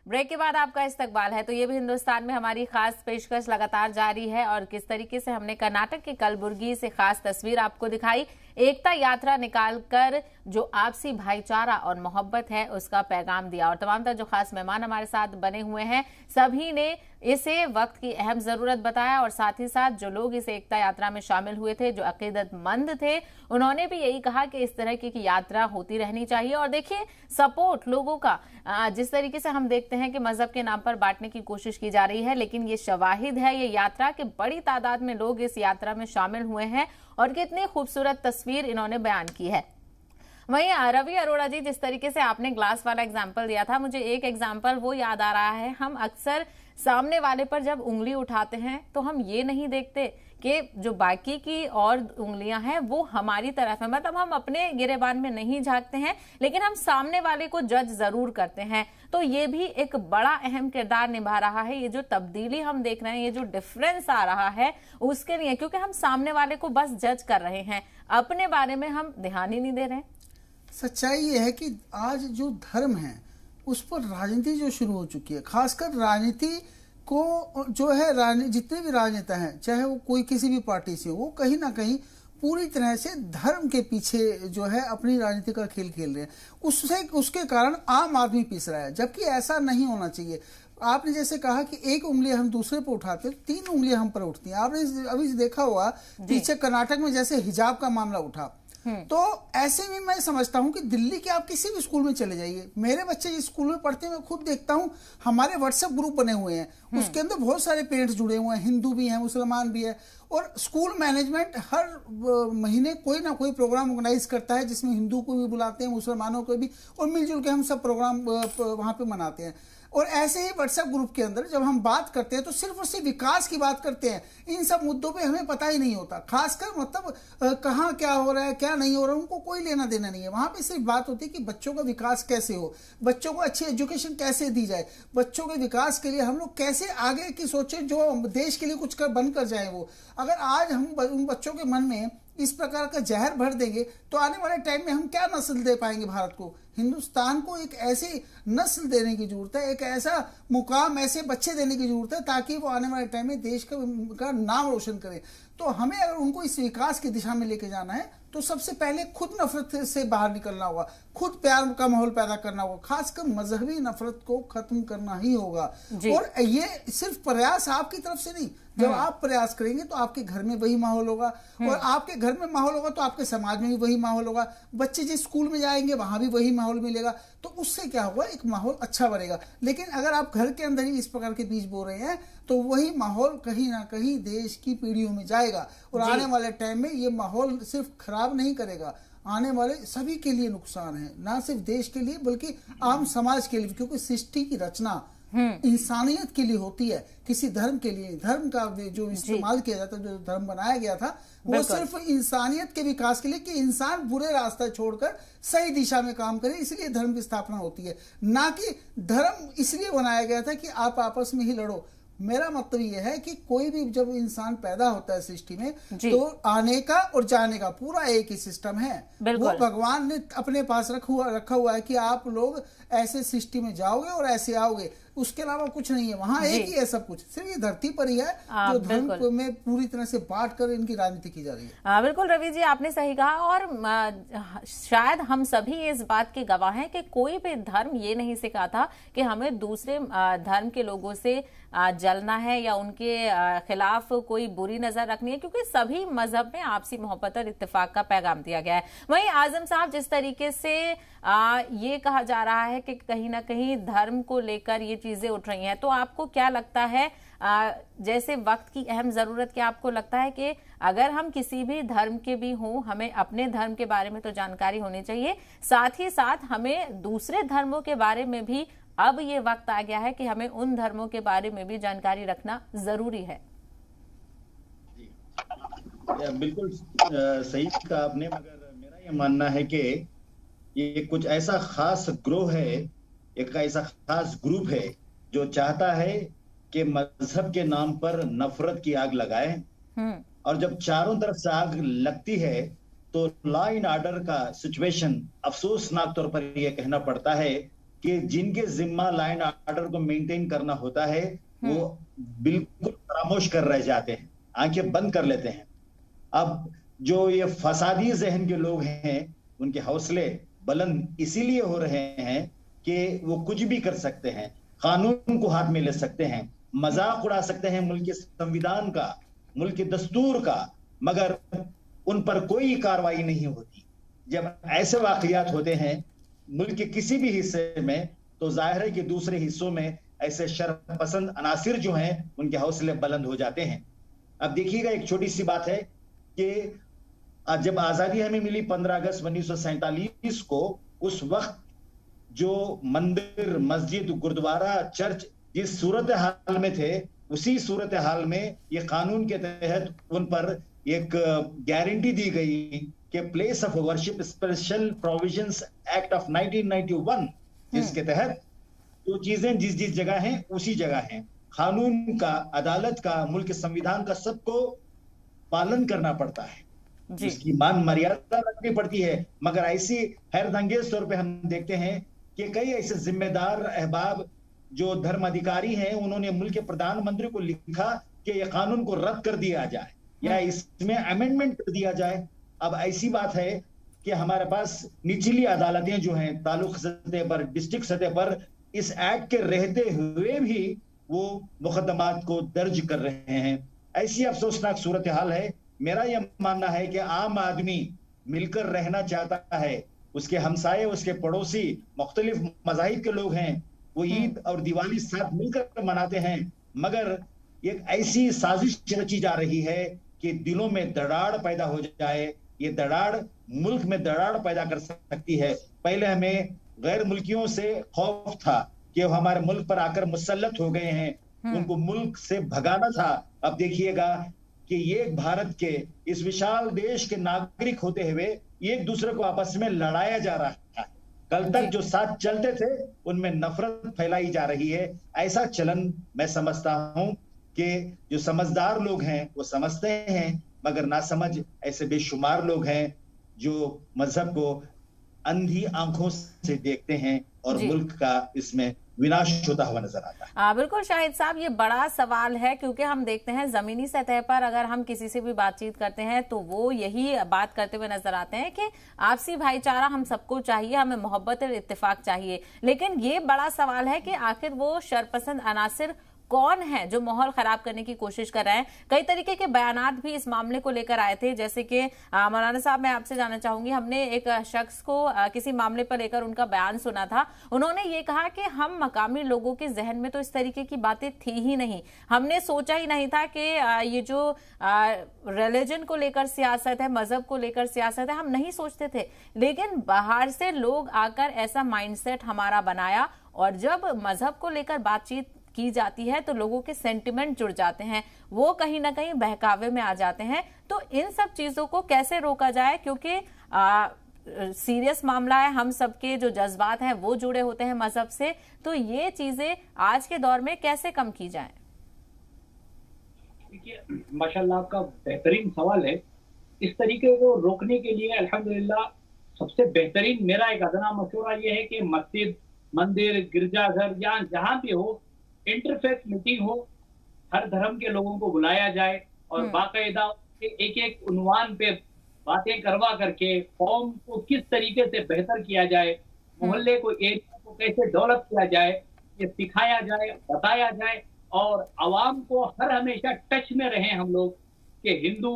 ब्रेक के बाद आपका इस्तकबाल है। तो ये भी हिंदुस्तान में हमारी खास पेशकश लगातार जारी है, और किस तरीके से हमने कर्नाटक के कलबुर्गी से खास तस्वीर आपको दिखाई। एकता यात्रा निकालकर जो आपसी भाईचारा और मोहब्बत है उसका पैगाम दिया। और तमाम जो खास मेहमान हमारे साथ बने हुए हैं, सभी ने इसे वक्त की अहम जरूरत बताया, और साथ ही साथ जो लोग इस एकता यात्रा में शामिल हुए थे, जो अकीदतमंद थे, उन्होंने भी यही कहा कि इस तरह की यात्रा होती रहनी चाहिए। और देखिए सपोर्ट लोगों का, जिस तरीके से हम देखते हैं कि मजहब के नाम पर बांटने की कोशिश की जा रही है, लेकिन ये शवाहिद है ये यात्रा के बड़ी तादाद में लोग इस यात्रा में शामिल हुए हैं, और कितनी खूबसूरत तस्वीर इन्होंने बयान की है। वहीं रवि अरोड़ा जी, जिस तरीके से आपने ग्लास वाला एग्जाम्पल दिया था, मुझे एक एग्जाम्पल वो याद आ रहा है। हम अक्सर सामने वाले पर जब उंगली उठाते हैं तो हम ये नहीं देखते कि जो बाकी की और उंगलियां हैं वो हमारी तरफ है, मतलब हम अपने गिरेबान में नहीं झांकते हैं, लेकिन हम सामने वाले को जज जरूर करते हैं। तो ये भी एक बड़ा अहम किरदार निभा रहा है। ये जो तब्दीली हम देख रहे हैं, ये जो डिफरेंस आ रहा है, उसके लिए, क्योंकि हम सामने वाले को बस जज कर रहे हैं, अपने बारे में हम ध्यान ही नहीं दे रहे हैं। सच्चाई ये है कि आज जो धर्म है उस पर राजनीति जो शुरू हो चुकी है, खासकर राजनीति को जो है, जितने भी राजनेता हैं, चाहे वो कोई किसी भी पार्टी से हो, वो कहीं ना कहीं पूरी तरह से धर्म के पीछे जो है अपनी राजनीति का खेल खेल रहे हैं। उसके कारण आम आदमी पिस रहा है, जबकि ऐसा नहीं होना चाहिए। आपने जैसे कहा कि एक उंगली हम दूसरे पर उठाते हैं, 3 उंगलियां हम पर उठती हैं। आपने अभी देखा हुआ पीछे कर्नाटक में जैसे हिजाब का मामला उठा, तो ऐसे में मैं समझता हूं कि दिल्ली के आप किसी भी स्कूल में चले जाइए, मेरे बच्चे जिस स्कूल में पढ़ते हैं मैं खुद देखता हूं, हमारे व्हाट्सएप ग्रुप बने हुए हैं, उसके अंदर बहुत सारे पेरेंट्स जुड़े हुए हैं, हिंदू भी हैं, मुसलमान भी है, और स्कूल मैनेजमेंट हर महीने कोई ना कोई प्रोग्राम ऑर्गेनाइज करता है जिसमें हिंदू को भी बुलाते हैं, मुसलमानों को भी, और मिलजुल के हम सब प्रोग्राम वहां पे मनाते हैं। और ऐसे ही व्हाट्सएप ग्रुप के अंदर जब हम बात करते हैं तो सिर्फ और सिर्फ विकास की बात करते हैं, इन सब मुद्दों पे हमें पता ही नहीं होता, खासकर मतलब कहाँ क्या हो रहा है क्या नहीं हो रहा है उनको कोई लेना देना नहीं है। वहां पे सिर्फ बात होती है कि बच्चों का विकास कैसे हो, बच्चों को अच्छी एजुकेशन कैसे दी जाए, बच्चों के विकास के लिए हम लोग कैसे आगे की सोचें जो देश के लिए कुछ बनकर जाए। वो अगर आज हम उन बच्चों के मन में इस प्रकार का जहर भर देंगे तो आने वाले टाइम में हम क्या नस्ल दे पाएंगे भारत को। हिंदुस्तान को एक ऐसी नस्ल देने की जरूरत है, एक ऐसा मुकाम, ऐसे बच्चे देने की जरूरत है ताकि वो आने वाले टाइम में देश का नाम रोशन करें। तो हमें अगर उनको इस विकास की दिशा में लेके जाना है तो सबसे पहले खुद नफरत से बाहर निकलना होगा, खुद प्यार का माहौल पैदा करना होगा, खासकर मजहबी नफरत को खत्म करना ही होगा। और ये सिर्फ प्रयास आपकी तरफ से नहीं, जब आप प्रयास करेंगे तो आपके घर में वही माहौल होगा, और आपके घर में माहौल होगा तो आपके समाज में भी वही माहौल होगा, बच्चे जिस स्कूल में जाएंगे वहां भी वही माहौल मिलेगा, तो उससे क्या होगा, एक माहौल अच्छा बनेगा। लेकिन अगर आप घर के अंदर ही इस प्रकार के बीज बो रहे हैं तो वही माहौल कहीं ना कहीं देश की पीढ़ियों में जाएगा, और आने वाले टाइम में ये माहौल सिर्फ खराब नहीं करेगा, आने वाले सभी के लिए नुकसान है, ना सिर्फ देश के लिए बल्कि आम समाज के लिए, क्योंकि सृष्टि की रचना इंसानियत के लिए होती है, किसी धर्म के लिए। धर्म का जो इस्तेमाल किया जाता है, जो धर्म बनाया गया था, वो सिर्फ इंसानियत के विकास के लिए कि इंसान बुरे रास्ता छोड़कर सही दिशा में काम करे, इसलिए धर्म की स्थापना होती है, ना कि धर्म इसलिए बनाया गया था कि आप आपस में ही लड़ो। मेरा मतलब यह है कि कोई भी जब इंसान पैदा होता है सृष्टि में तो आने का और जाने का पूरा एक ही सिस्टम है, वो भगवान ने अपने पास रखा हुआ है कि आप लोग ऐसे सृष्टि में जाओगे और ऐसे आओगे, उसके अलावा कुछ नहीं है, वहां एक ही है सब कुछ, सिर्फ ये धरती पर ही है जो धर्म में पूरी तरह से बांट कर इनकी राजनीति की जा रही है। बिल्कुल रवि जी, आपने सही कहा, और शायद हम सभी इस बात के गवाह हैं कि कोई भी धर्म ये नहीं सिखाता था कि हमें दूसरे धर्म के लोगों से जलना है या उनके खिलाफ कोई बुरी नजर रखनी है, क्योंकि सभी मजहब में आपसी मोहब्बत और इत्तेफाक का पैगाम दिया गया है। वहीं आजम साहब, जिस तरीके से ये कहा जा रहा है कि कहीं ना कहीं धर्म को लेकर ये चीजें उठ रही हैं, तो आपको क्या लगता है, जैसे वक्त की अहम जरूरत, क्या आपको लगता है कि अगर हम किसी भी धर्म के भी हों, हमें अपने धर्म के बारे में तो जानकारी होनी चाहिए, साथ ही साथ हमें दूसरे धर्मों के बारे में भी अब ये वक्त आ गया है कि हमें उन धर्मों के बारे में भी जानकारी रखना जरूरी है? बिल्कुल सही कहा आपने, मगर मेरा ये मानना है कि ये कुछ ऐसा खास ग्रोह है, एक ऐसा खास ग्रुप है जो चाहता है कि मजहब के नाम पर नफरत की आग लगाए, और जब चारों तरफ से आग लगती है तो लॉ एंड ऑर्डर का सिचुएशन अफसोसनाक तौर पर यह कहना पड़ता है कि जिनके जिम्मा लॉ एंड ऑर्डर को मेंटेन करना होता है वो बिल्कुल खामोश कर रह जाते हैं, आंखें बंद कर लेते हैं। अब जो ये फसादी जहन के लोग हैं उनके हौसले बुलंद इसीलिए हो रहे हैं कि वो कुछ भी कर सकते हैं, कानून को हाथ में ले सकते हैं, मजाक उड़ा सकते हैं मुल्क के संविधान का, मुल्क के दस्तूर का, मगर उन पर कोई कार्रवाई नहीं होती। जब ऐसे वाकयात होते हैं मुल्क के किसी भी हिस्से में तो जाहिर है कि दूसरे हिस्सों में ऐसे शर्म पसंद अनासिर जो हैं उनके हौसले बुलंद हो जाते हैं। अब देखिएगा, एक छोटी सी बात है कि जब आजादी हमें मिली 15 अगस्त 1947 को, उस वक्त जो मंदिर, मस्जिद, गुरुद्वारा, चर्च जिस सूरत हाल में थे, उसी सूरत हाल में ये कानून के तहत उन पर एक गारंटी दी गई कि place of worship special provisions act of 1991, जिसके तहत जो चीजें जिस जिस जगह हैं उसी जगह हैं, कानून का, अदालत का, मुल्क के संविधान का सबको पालन करना पड़ता है, इसकी मान मर्यादा रखनी पड़ती है। मगर ऐसी हैरतअंगेज तौर पे हम देखते हैं कि कई ऐसे जिम्मेदार अहबाब जो धर्म अधिकारी हैं उन्होंने मुल्क के प्रधानमंत्री को लिखा कि यह कानून को रद्द कर दिया जाए या इसमें अमेंडमेंट कर दिया जाए। अब ऐसी बात है कि हमारे पास निचली अदालतें जो हैं तालुक सतह पर, डिस्ट्रिक्ट सतह पर, इस एक्ट के रहते हुए भी वो मुकदमात को दर्ज कर रहे हैं। ऐसी अफसोसनाक सूरत हाल है। मेरा यह मानना है कि आम आदमी मिलकर रहना चाहता है, उसके हमसाये, उसके पड़ोसी मुख्तलिफ मज़ाहिब के लोग हैं, वो ईद और दिवाली साथ मिलकर मनाते हैं, मगर एक ऐसी साजिश रची जा रही है कि दिलों में दरार पैदा हो जाए। ये दरार मुल्क में दरार पैदा कर सकती है। पहले हमें गैर मुल्कियों से खौफ था कि वो हमारे मुल्क पर आकर मुसल्लत हो गए हैं, उनको मुल्क से भगाना था। अब देखिएगा कि ये भारत के इस विशाल देश के नागरिक होते हुए एक दूसरे को आपस में लड़ाया जा रहा है। कल तक जो साथ चलते थे उनमें नफरत फैलाई जा रही है। ऐसा चलन मैं समझता हूं कि जो समझदार लोग हैं वो समझते हैं, मगर नासमझ ऐसे बेशुमार लोग हैं जो मजहब को अंधी आंखों से देखते हैं और मुल्क का इसमें विनाश होता हुआ नजर आता है। बिल्कुल शाहिद साहब, ये बड़ा सवाल है क्योंकि हम देखते हैं जमीनी सतह पर अगर हम किसी से भी बातचीत करते हैं तो वो यही बात करते हुए नजर आते हैं कि आपसी भाईचारा हम सबको चाहिए, हमें मोहब्बत और इत्तेफाक चाहिए। लेकिन ये बड़ा सवाल है कि आखिर वो शरपसंद अनासिर कौन है जो माहौल खराब करने की कोशिश कर रहे हैं। कई तरीके के बयानात भी इस मामले को लेकर आए थे, जैसे कि मौलाना साहब, मैं आपसे जानना चाहूंगी, हमने एक शख्स को किसी मामले पर लेकर उनका बयान सुना था। उन्होंने ये कहा कि हम मकामी लोगों के जहन में तो इस तरीके की बातें थी ही नहीं, हमने सोचा ही नहीं था कि ये जो रिलीजन को लेकर सियासत है, मजहब को लेकर सियासत है, हम नहीं सोचते थे। लेकिन बाहर से लोग आकर ऐसा माइंडसेट हमारा बनाया और जब मजहब को लेकर बातचीत की जाती है तो लोगों के सेंटिमेंट जुड़ जाते हैं, वो कहीं ना कहीं बहकावे में आ जाते हैं। तो इन सब चीजों को कैसे रोका जाए, क्योंकि सीरियस मामला है, हम सबके जो जज्बात हैं वो जुड़े होते हैं मजहब से, तो ये चीजें आज के दौर में कैसे कम की जाए? देखिए, माशाल्लाह आपका बेहतरीन सवाल है। इस तरीके को रोकने के लिए अल्हम्दुलिल्लाह सबसे बेहतरीन मेरा एक अदना मशवरा ये है कि मस्जिद, मंदिर, गिरजाघर या जहां भी हो, इंटरफेथ मीटिंग हो, हर धर्म के लोगों को बुलाया जाए और बाकायदा एक एक उन्वान पे बातें करवा करके कौम को किस तरीके से बेहतर किया जाए, मोहल्ले को, एरिया को कैसे डेवलप किया जाए, ये सिखाया जाए, बताया जाए और आवाम को हर हमेशा टच में रहें हम लोग कि हिंदू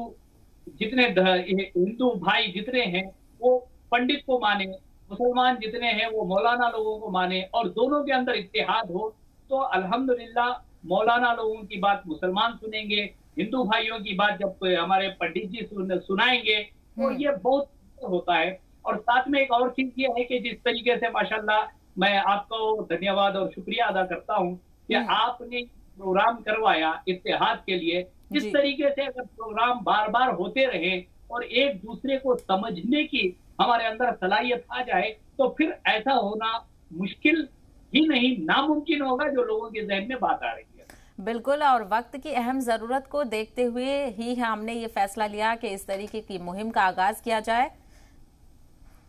भाई जितने हैं वो पंडित को माने, मुसलमान जितने हैं वो मौलाना लोगों को माने और दोनों के अंदर इत्तेहाद हो। तो अल्हम्दुलिल्लाह मौलाना लोगों की बात मुसलमान सुनेंगे, हिंदू भाइयों की बात जब हमारे पंडित जी सुनाएंगे तो ये बहुत होता है। और साथ में एक और चीज ये है कि जिस तरीके से माशाल्लाह मैं आपको धन्यवाद और शुक्रिया अदा करता हूँ कि आपने प्रोग्राम करवाया इत्तेहाद के लिए। इस तरीके से अगर प्रोग्राम बार बार होते रहे और एक दूसरे को समझने की हमारे अंदर सलाहियत आ जाए तो फिर ऐसा होना मुश्किल ही नहीं, नामुमकिन होगा जो लोगों के जहन में बात आ रही है। बिल्कुल, और वक्त की अहम जरूरत को देखते हुए ही हमने ये फैसला लिया कि इस तरीके की मुहिम का आगाज किया जाए।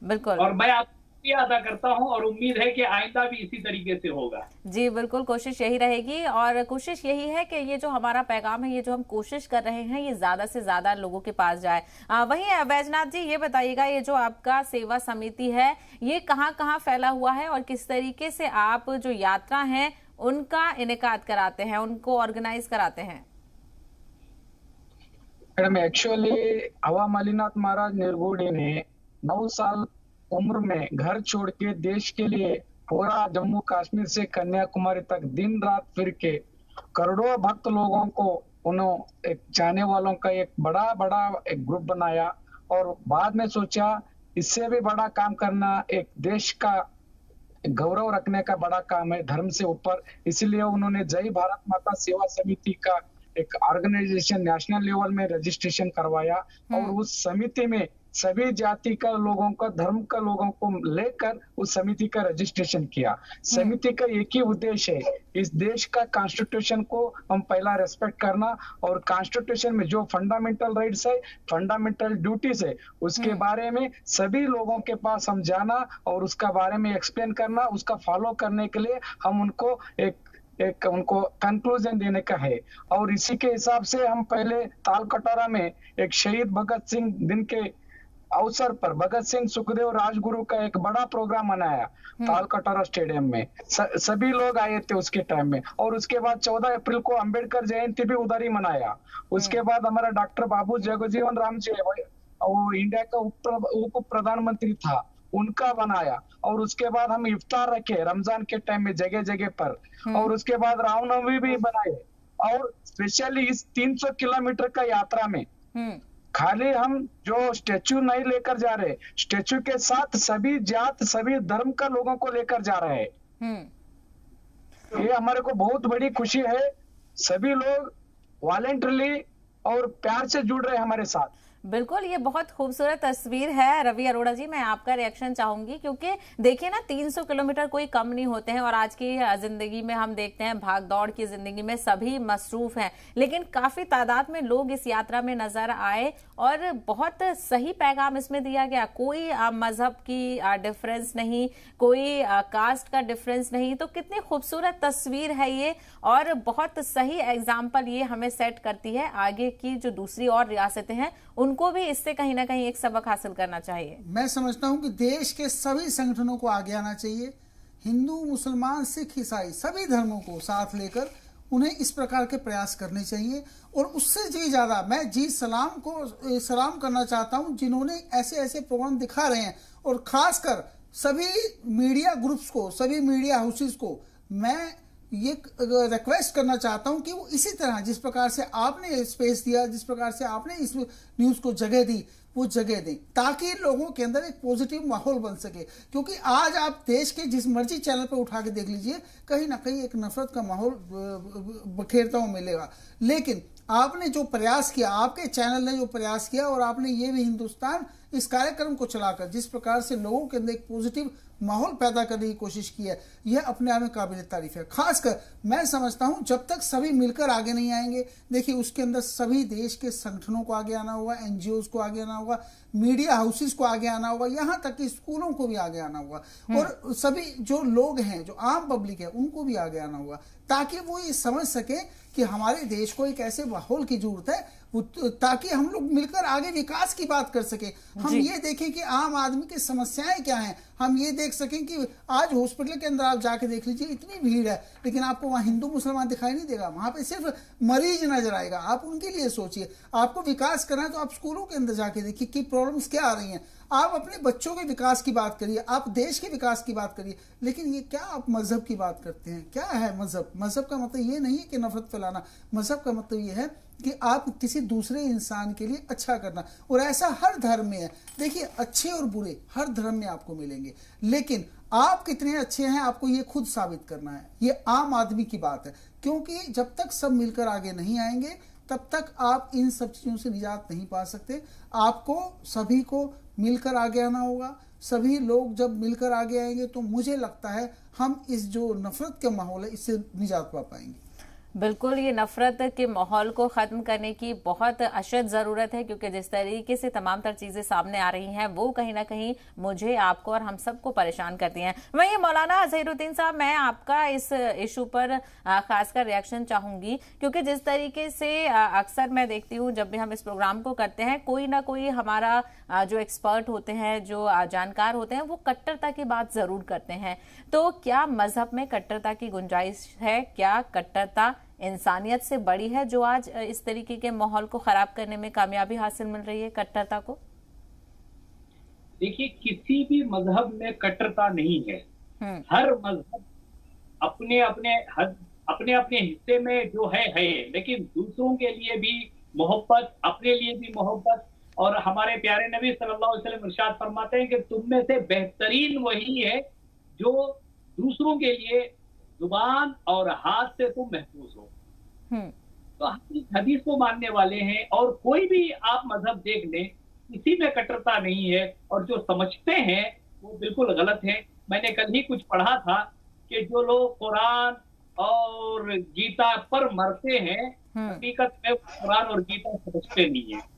बिल्कुल, और मैं आपको अदा करता हूं और उम्मीद है कि आइंदा भी इसी तरीके से होगा। जी बिल्कुल, कोशिश यही रहेगी और कोशिश यही है कि ये जो हमारा पैगाम है, ये जो हम कोशिश कर रहे हैं, ये ज्यादा से ज्यादा लोगों के पास जाए। वहीं बैजनाथ जी ये बताइएगा, ये जो आपका सेवा समिति है ये कहाँ कहाँ फैला हुआ है और किस तरीके से आप जो यात्रा है उनका इनेकाद कराते हैं, उनको ऑर्गेनाइज कराते हैं? मैडम, एक्चुअली हवा मलिनाथ महाराज निर्गुणी ने 9 साल उम्र में घर छोड़ के देश के लिए पूरा जम्मू कश्मीर से कन्याकुमारी तक दिन रात फिर के करोड़ों भक्त लोगों को उन्होंने एक चाहने वालों का एक बड़ा एक ग्रुप बनाया और बाद में सोचा इससे भी बड़ा काम करना, एक देश का गौरव रखने का बड़ा काम है धर्म से ऊपर। इसलिए उन्होंने जय भारत माता सेवा समिति का एक ऑर्गेनाइजेशन नेशनल लेवल में रजिस्ट्रेशन करवाया और उस समिति में सभी जाति का लोगों का, धर्म का लोगों को लेकर उस समिति का रजिस्ट्रेशन किया। समिति का एक ही उद्देश्य है, इस देश का कॉन्स्टिट्यूशन को हम पहला रेस्पेक्ट करना और कॉन्स्टिट्यूशन में जो फंडामेंटल राइट्स है, फंडामेंटल ड्यूटीज है, उसके बारे में सभी लोगों के पास हम जाना और उसका बारे में एक्सप्लेन करना, उसका फॉलो करने के लिए हम उनको एक उनको कंक्लूजन देने का है। और इसी के हिसाब से हम पहले ताल कटोरा में एक शहीद भगत सिंह दिन के अवसर पर भगत सिंह सुखदेव राजगुरु का एक बड़ा प्रोग्राम मनाया तालकटोरा स्टेडियम में। सभी लोग आए थे उसके टाइम में। और उसके बाद 14 अप्रैल को अंबेडकर जयंती भी उधर ही मनाया। उसके बाद हमारा डॉक्टर बाबू जगजीवन राम जी, वो इंडिया का उप प्रधानमंत्री था, उनका बनाया। और उसके बाद हम इफ्तार रखे रमजान के टाइम में जगह जगह पर। और उसके बाद रामनवमी भी बनाए। और स्पेशली इस 300 किलोमीटर का यात्रा में खाली हम जो स्टेचू नहीं लेकर जा रहे, स्टेचू के साथ सभी जात सभी धर्म का लोगों को लेकर जा रहे हैं। ये हमारे को बहुत बड़ी खुशी है। सभी लोग वॉलेंटरली और प्यार से जुड़ रहे हैं हमारे साथ। बिल्कुल, ये बहुत खूबसूरत तस्वीर है। रवि अरोड़ा जी, मैं आपका रिएक्शन चाहूंगी, क्योंकि देखिए ना, 300 किलोमीटर कोई कम नहीं होते हैं। और आज की जिंदगी में हम देखते हैं, भाग दौड़ की जिंदगी में सभी मसरूफ हैं, लेकिन काफी तादाद में लोग इस यात्रा में नजर आए और बहुत सही पैगाम इसमें दिया गया। कोई मजहब की डिफरेंस नहीं, कोई कास्ट का डिफरेंस नहीं। तो कितनी खूबसूरत तस्वीर है ये, और बहुत सही एग्जाम्पल ये हमें सेट करती है। आगे की जो दूसरी और रियासतें हैं, उनको भी इससे कहीं ना कहीं एक सबक हासिल करना चाहिए। मैं समझता हूं कि देश के सभी संगठनों को आगे आना चाहिए। हिंदू, मुसलमान, सिख, ईसाई सभी धर्मों को साथ लेकर उन्हें इस प्रकार के प्रयास करने चाहिए। और उससे जी ज्यादा मैं जी सलाम को सलाम करना चाहता हूं, जिन्होंने ऐसे ऐसे प्रोग्राम दिखा रहे हैं। और खासकर सभी मीडिया ग्रुप्स को, सभी मीडिया हाउसेस को मैं ये रिक्वेस्ट करना चाहता हूं कि वो इसी तरह जिस प्रकार से आपने स्पेस दिया, जिस प्रकार से आपने इस न्यूज को जगह दी, वो जगह दें, ताकि लोगों के अंदर एक पॉजिटिव माहौल बन सके। क्योंकि आज आप देश के जिस मर्जी चैनल पर उठा के देख लीजिए, कहीं ना कहीं एक नफरत का माहौल बखेरता हुआ मिलेगा। लेकिन आपने जो प्रयास किया, आपके चैनल ने जो प्रयास किया, और आपने ये भी हिंदुस्तान इस कार्यक्रम को चलाकर जिस प्रकार से लोगों के अंदर एक पॉजिटिव माहौल पैदा करने की कोशिश की है, यह अपने आप में काबिल तारीफ है। खासकर मैं समझता हूं, जब तक सभी मिलकर आगे नहीं आएंगे, देखिए उसके अंदर सभी देश के संगठनों को आगे आना होगा, एनजीओ को आगे आना होगा, मीडिया हाउसेस को आगे आना होगा, यहाँ तक कि स्कूलों को भी आगे आना होगा, और सभी जो लोग हैं, जो आम पब्लिक है, उनको भी आगे आना होगा, ताकि वो ये समझ सके कि हमारे देश को एक ऐसे माहौल की जरूरत है, ताकि हम लोग मिलकर आगे विकास की बात कर सके। हम ये देखें कि आम आदमी की समस्याएं क्या हैं, हम ये देख सकें कि आज हॉस्पिटल के अंदर आप जाके देख लीजिए, इतनी भीड़ है, लेकिन आपको वहाँ हिंदू मुसलमान दिखाई नहीं देगा, वहाँ पे सिर्फ मरीज नजर आएगा। आप उनके लिए सोचिए। आपको विकास करना है तो आप स्कूलों के अंदर जाके देखिए कि प्रॉब्लम्स क्या आ रही हैं। आप अपने बच्चों के विकास की बात करिए, आप देश के विकास की बात करिए। लेकिन ये क्या आप मजहब की बात करते हैं? क्या है मजहब? मजहब का मतलब ये नहीं है कि नफरत फैलाना। मजहब का मतलब ये है कि आप किसी दूसरे इंसान के लिए अच्छा करना, और ऐसा हर धर्म में है। देखिए, अच्छे और बुरे हर धर्म में आपको मिलेंगे, लेकिन आप कितने अच्छे हैं आपको ये खुद साबित करना है। ये आम आदमी की बात है, क्योंकि जब तक सब मिलकर आगे नहीं आएंगे, तब तक आप इन सब चीजों से निजात नहीं पा सकते। आपको सभी को मिलकर आगे आना होगा। सभी लोग जब मिलकर आगे आएंगे, तो मुझे लगता है हम इस जो नफरत का माहौल है, इससे निजात पा पाएंगे। बिल्कुल, ये नफरत के माहौल को ख़त्म करने की बहुत अशद ज़रूरत है, क्योंकि जिस तरीके से तमाम तर चीज़ें सामने आ रही हैं, वो कहीं ना कहीं मुझे, आपको और हम सबको परेशान करती हैं। वहीं मौलाना ज़हीरुद्दीन साहब, मैं आपका इस इशू पर खासकर रिएक्शन चाहूँगी, क्योंकि जिस तरीके से अक्सर मैं देखती हूँ जब भी हम इस प्रोग्राम को करते हैं, कोई ना कोई हमारा जो एक्सपर्ट होते हैं, जो जानकार होते हैं, वो कट्टरता की बात ज़रूर करते हैं। तो क्या मजहब में कट्टरता की गुंजाइश है? क्या कट्टरता इंसानियत से बड़ी है, जो आज इस तरीके के माहौल को खराब करने में कामयाबी हासिल मिल रही है कट्टरता को? देखिए, किसी भी मजहब में कट्टरता नहीं है। हर मजहब अपने अपने हिस्से में जो है, लेकिन दूसरों के लिए भी मोहब्बत, अपने लिए भी मोहब्बत। और हमारे प्यारे नबी सल्लल्लाहु अलैहि वसल्लम इरशाद फरमाते हैं कि तुम में से बेहतरीन वही है जो दूसरों के लिए जुबान और हाथ से तुम महफूज हो। तो हम इस हदीस को मानने वाले हैं, और कोई भी आप मजहब देख लें, किसी में कट्टरता नहीं है। और जो समझते हैं वो बिल्कुल गलत है। मैंने कल ही कुछ पढ़ा था कि जो लोग कुरान और गीता पर मरते हैं, हकीकत में कुरान और गीता समझते नहीं है।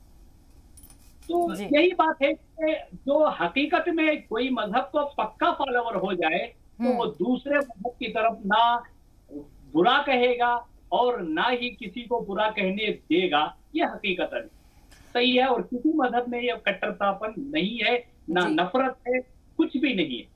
तो यही बात है कि जो हकीकत में कोई मजहब को पक्का फॉलोवर हो जाए, तो वो दूसरे मजहब की तरफ ना बुरा कहेगा और ना ही किसी को बुरा कहने देगा। ये हकीकत है। सही है और किसी मजहब में ये कट्टरतापन नहीं है, ना नफरत है, कुछ भी नहीं है।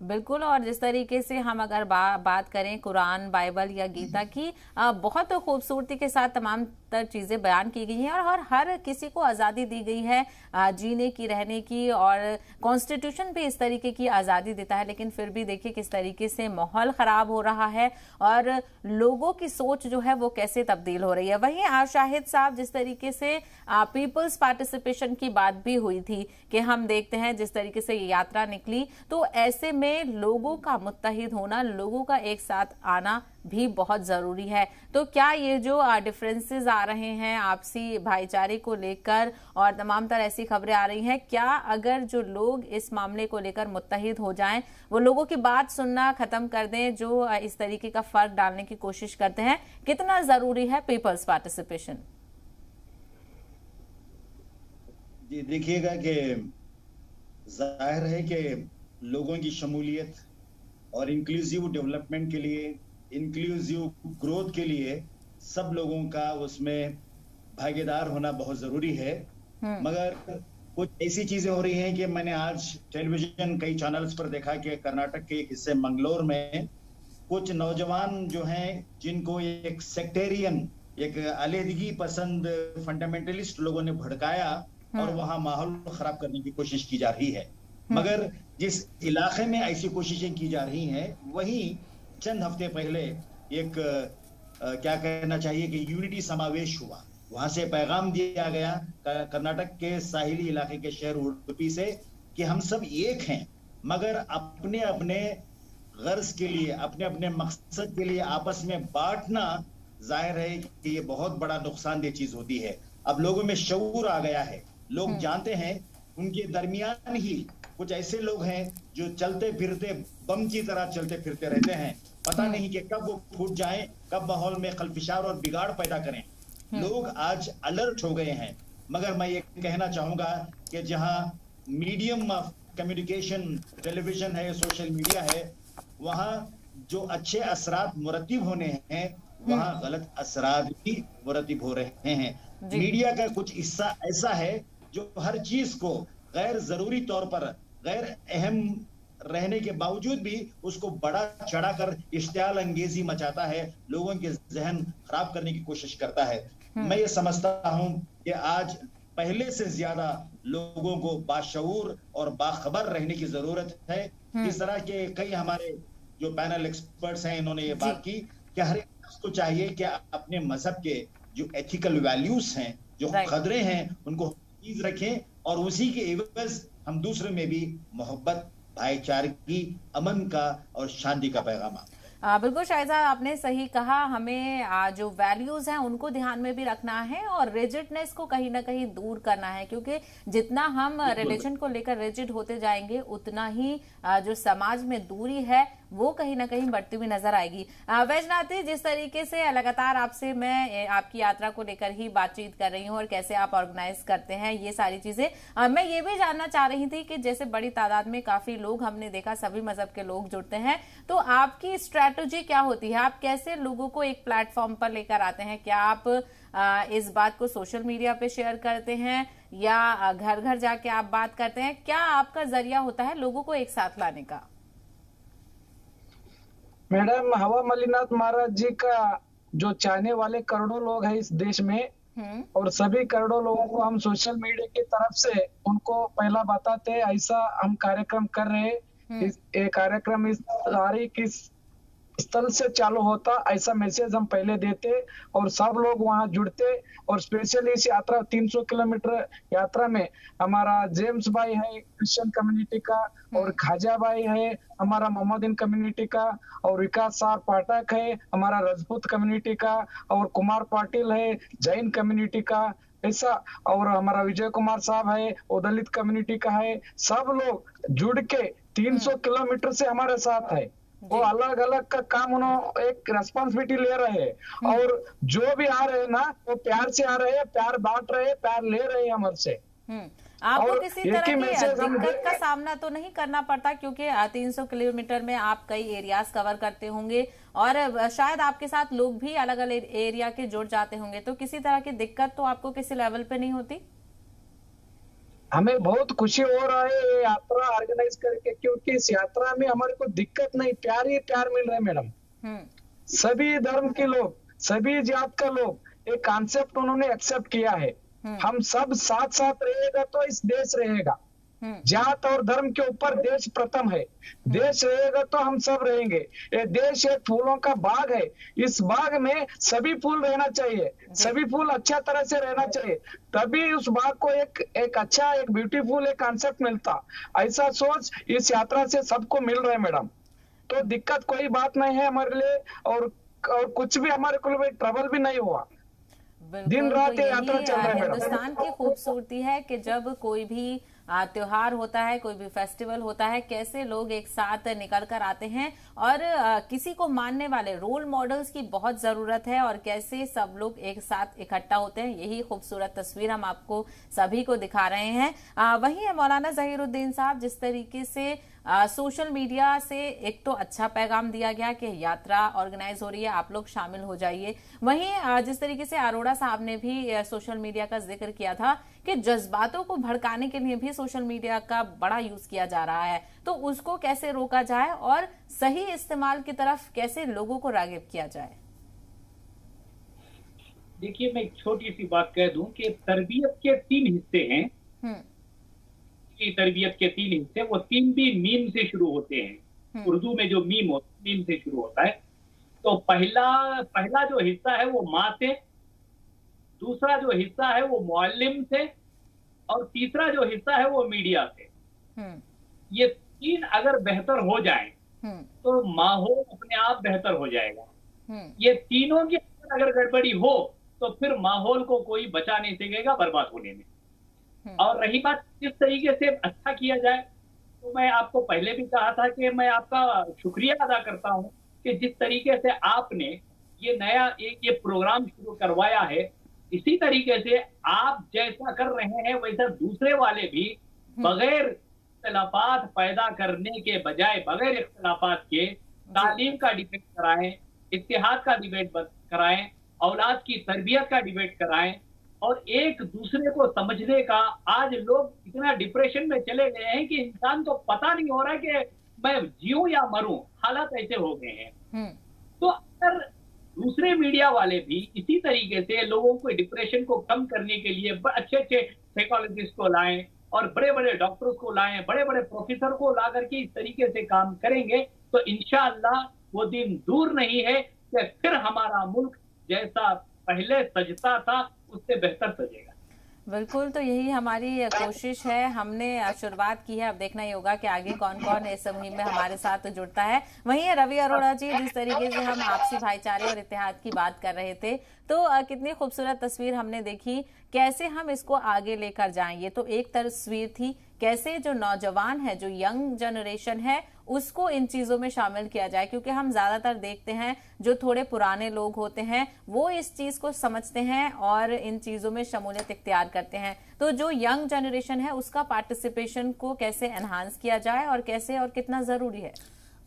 बिल्कुल। और जिस तरीके से हम अगर बात करें कुरान, बाइबल या गीता की, बहुत खूबसूरती के साथ तमाम तर चीजें बयान की गई हैं और हर किसी को आजादी दी गई है जीने की, रहने की, और कॉन्स्टिट्यूशन भी इस तरीके की आजादी देता है। लेकिन फिर भी देखिए किस तरीके से माहौल खराब हो रहा है और लोगों की सोच जो है वो कैसे तब्दील हो रही है। वहीं शाहिद साहब, जिस तरीके से पीपल्स पार्टिसिपेशन की बात भी हुई थी कि हम देखते हैं जिस तरीके से ये यात्रा निकली, तो ऐसे में लोगों का मुत्तहिद होना, लोगों का एक साथ आना भी बहुत जरूरी है। तो क्या ये जो डिफरेंसेस आ रहे हैं आपसी भाईचारे को लेकर और तमाम तरह ऐसी खबरें आ रही हैं, क्या अगर जो लोग इस मामले को लेकर मुत्तहिद हो जाएं, वो लोगों की बात सुनना खत्म कर दें जो इस तरीके का फर्क डालने की कोशिश करते हैं, कितना जरूरी है पीपल्स पार्टिसिपेशन? जी देखिएगा कि जाहिर है कि लोगों की शमूलियत और इंक्लूसिव डेवलपमेंट के लिए, इंक्लूसिव ग्रोथ के लिए सब लोगों का उसमें भागीदार होना बहुत जरूरी है। मगर कुछ ऐसी चीजें हो रही हैं कि मैंने आज टेलीविजन कई चैनल्स पर देखा कि कर्नाटक के एक हिस्से मंगलोर में कुछ नौजवान जो हैं जिनको एक सेक्टेरियन, एक अलहदगी पसंद फंडामेंटलिस्ट लोगों ने भड़काया और वहां माहौल खराब करने की कोशिश की जा रही है। मगर जिस इलाके में ऐसी कोशिशें की जा रही हैं, वहीं चंद हफ्ते पहले एक क्या कहना चाहिए कि यूनिटी समावेश हुआ। वहां से पैगाम दिया गया कर्नाटक के साहिली इलाके के शहर उडुपी से कि हम सब एक हैं, मगर अपने अपने गर्ज के लिए, अपने अपने मकसद के लिए आपस में बांटना जाहिर है कि ये बहुत बड़ा नुकसानदेह चीज होती है। अब लोगों में शऊर आ गया है, लोग जानते हैं उनके दरमियान ही कुछ ऐसे लोग हैं जो चलते फिरते बम की तरह चलते फिरते रहते हैं, पता नहीं कि कब वो फूट जाएं, कब माहौल में खलफिशार और बिगाड़ पैदा करें। लोग आज अलर्ट हो गए हैं। मगर मैं ये कहना चाहूंगा कि जहां मीडियम ऑफ कम्युनिकेशन टेलीविजन है, सोशल मीडिया है, वहां जो अच्छे असरात मुरतब होने हैं, वहां गलत असरात भी मुरतब हो रहे हैं। मीडिया का कुछ हिस्सा ऐसा है जो हर चीज को गैर जरूरी तौर पर, गैर अहम रहने के बावजूद भी उसको बड़ा चढ़ाकर इश्तियाल अंगेजी मचाता है, लोगों के जहन खराब करने की कोशिश करता है। मैं ये समझता हूं कि आज पहले से ज्यादा लोगों को बाशऊर और बाखबर रहने की जरूरत है। इस तरह के कई हमारे जो पैनल एक्सपर्ट्स हैं, इन्होंने ये बात की कि हर एक को चाहिए कि अपने मजहब के जो एथिकल वैल्यूज हैं, जो खदरे हैं, उनको चीज रखें और उसी के एवज हम दूसरे में भी मोहब्बत, भाईचारगी, अमन का और शांति का पैगाम। बिल्कुल शाहिद साहब, आपने सही कहा। हमें जो वैल्यूज हैं उनको ध्यान में भी रखना है और रिजिडनेस को कहीं ना कहीं दूर करना है, क्योंकि जितना हम रिलीजन को लेकर रिजिड होते जाएंगे उतना ही जो समाज में दूरी है वो कहीं ना कहीं बढ़ती हुई नजर आएगी। वैजनाथ जी, जिस तरीके से लगातार आपसे मैं आपकी यात्रा को लेकर ही बातचीत कर रही हूँ और कैसे आप ऑर्गेनाइज करते हैं ये सारी चीजें, मैं ये भी जानना चाह रही थी कि जैसे बड़ी तादाद में काफी लोग हमने देखा, सभी मजहब के लोग जुड़ते हैं, तो आपकी स्ट्रैटेजी क्या होती है? आप कैसे लोगों को एक प्लेटफॉर्म पर लेकर आते हैं? क्या आप इस बात को सोशल मीडिया पे शेयर करते हैं या घर घर जाके आप बात करते हैं? क्या आपका जरिया होता है लोगों को एक साथ लाने का? मैडम, हवा मलिनाथ महाराज जी का जो चाहने वाले करोड़ों लोग हैं इस देश में, और सभी करोड़ों लोगों को हम सोशल मीडिया की तरफ से उनको पहला बताते हैं ऐसा हम कार्यक्रम कर रहे हैं। ये कार्यक्रम इस तारीख इस स्थल से चालू होता, ऐसा मैसेज हम पहले देते और सब लोग वहां जुड़ते। और स्पेशली इस यात्रा 300 किलोमीटर यात्रा में हमारा जेम्स भाई है क्रिश्चियन कम्युनिटी का, और खाजा भाई है हमारा मोहम्मदीन कम्युनिटी का, और विकास सार पाठक है हमारा राजपूत कम्युनिटी का, और कुमार पाटिल है जैन कम्युनिटी का, ऐसा, और हमारा विजय कुमार साहब है वो दलित कम्युनिटी का है। सब लोग जुड़ के 300 किलोमीटर से हमारे साथ है। वो अलग अलग का काम उन्होंने एक रेस्पॉन्सिबिलिटी ले रहे हैं, और जो भी आ रहे हैं ना वो प्यार से आ रहे हैं, प्यार बांट रहे हैं, प्यार ले रहे हैं हमसे। आपको किसी तरह की दिक्कत का सामना तो नहीं करना पड़ता, क्योंकि 300 किलोमीटर में आप कई एरियाज कवर करते होंगे और शायद आपके साथ लोग भी अलग अलग एरिया के जुड़ जाते होंगे, तो किसी तरह की दिक्कत तो आपको किसी लेवल पे नहीं होती? हमें बहुत खुशी हो रहा है ये यात्रा ऑर्गेनाइज करके, क्योंकि इस यात्रा में हमारे को दिक्कत नहीं, प्यार ही प्यार मिल रहा है मैडम। सभी धर्म के लोग, सभी जात का लोग एक कॉन्सेप्ट उन्होंने एक्सेप्ट किया है। हम सब साथ साथ रहेगा तो इस देश रहेगा। जात और धर्म के ऊपर देश प्रथम है। देश रहेगा तो हम सब रहेंगे। ये देश एक फूलों का बाग है। इस बाग में सभी फूल रहना चाहिए, सभी फूल अच्छा तरह से रहना चाहिए, तभी उस बाग को एक अच्छा, एक ब्यूटीफुल एक कॉन्सेप्ट मिलता। ऐसा सोच इस यात्रा से सबको मिल रहा है मैडम। तो दिक्कत कोई बात नहीं है हमारे लिए, और कुछ भी हमारे को ट्रबल भी नहीं हुआ। दिन रात यात्रा चल रहा है। हिंदुस्तान की खूबसूरती है कि जब कोई भी त्योहार होता है, कोई भी फेस्टिवल होता है, कैसे लोग एक साथ निकल कर आते हैं और किसी को मानने वाले रोल मॉडल्स की बहुत जरूरत है और कैसे सब लोग एक साथ इकट्ठा होते हैं। यही खूबसूरत तस्वीर हम आपको सभी को दिखा रहे हैं। वही है मौलाना जहीरुद्दीन साहब, जिस तरीके से सोशल मीडिया से एक तो अच्छा पैगाम दिया गया कि यात्रा ऑर्गेनाइज हो रही है, आप लोग शामिल हो जाइए। वहीं जिस तरीके से अरोड़ा साहब ने भी सोशल मीडिया का जिक्र किया था कि जज्बातों को भड़काने के लिए भी सोशल मीडिया का बड़ा यूज किया जा रहा है, तो उसको कैसे रोका जाए और सही इस्तेमाल की तरफ कैसे लोगों को रागिब किया जाए। देखिए, मैं एक छोटी सी बात कह दूं कि तरबियत के 3 हिस्से हैं। तरबियत के 3 हिस्से, वो 3 भी मीम से शुरू होते हैं। उर्दू में जो मीम से शुरू होता है। तो पहला जो हिस्सा है वो माँ से, दूसरा जो हिस्सा है वो मुअल्लिम से, और तीसरा जो हिस्सा है वो मीडिया से। ये 3 अगर बेहतर हो जाए तो माहौल अपने आप बेहतर हो जाएगा। ये तीनों की अगर गड़बड़ी हो तो फिर माहौल को कोई बचा नहीं सकेगा बर्बाद होने में। और रही बात किस तरीके से अच्छा किया जाए, तो मैं आपको पहले भी कहा था कि मैं आपका शुक्रिया अदा करता हूं कि जिस तरीके से आपने ये नया ये प्रोग्राम शुरू करवाया है, इसी तरीके से आप जैसा कर रहे हैं वैसा दूसरे वाले भी बगैर इख्तिलाफात पैदा करने के बजाय, बगैर इख्तिलाफात के तालीम का डिबेट कराएं, इत्तेहाद का डिबेट कराएं, औलाद की तरबियत का डिबेट कराएं और एक दूसरे को समझने का। आज लोग इतना डिप्रेशन में चले गए हैं कि इंसान को पता नहीं हो रहा है कि मैं जीऊं या मरूं, हालात ऐसे हो गए हैं। तो अगर दूसरे मीडिया वाले भी इसी तरीके से लोगों को डिप्रेशन को कम करने के लिए अच्छे अच्छे साइकोलॉजिस्ट को लाएं और बड़े बड़े डॉक्टर्स को लाएं, बड़े बड़े प्रोफेसर को ला करके इस तरीके से काम करेंगे तो इंशाअल्लाह वो दिन दूर नहीं है कि फिर हमारा मुल्क जैसा पहले सजता था उससे बेहतर सजेगा। बिल्कुल, तो यही हमारी कोशिश है। हमने शुरुआत की है, अब देखना ही होगा कि आगे कौन कौन इस मुहिम में हमारे साथ जुड़ता है। वहीं रवि अरोड़ा जी, जिस तरीके से हम आपसी भाईचारे और इत्तेहाद की बात कर रहे थे, तो कितनी खूबसूरत तस्वीर हमने देखी, कैसे हम इसको आगे लेकर जाएं। ये तो एक तस्वीर थी, कैसे जो नौजवान है, जो यंग जनरेशन है, उसको इन चीजों में शामिल किया जाए, क्योंकि हम ज्यादातर देखते हैं जो थोड़े पुराने लोग होते हैं वो इस चीज को समझते हैं और इन चीजों में शमूलियत इख्तियार करते हैं। तो जो यंग जनरेशन है उसका पार्टिसिपेशन को कैसे एनहांस किया जाए और कैसे और कितना जरूरी है।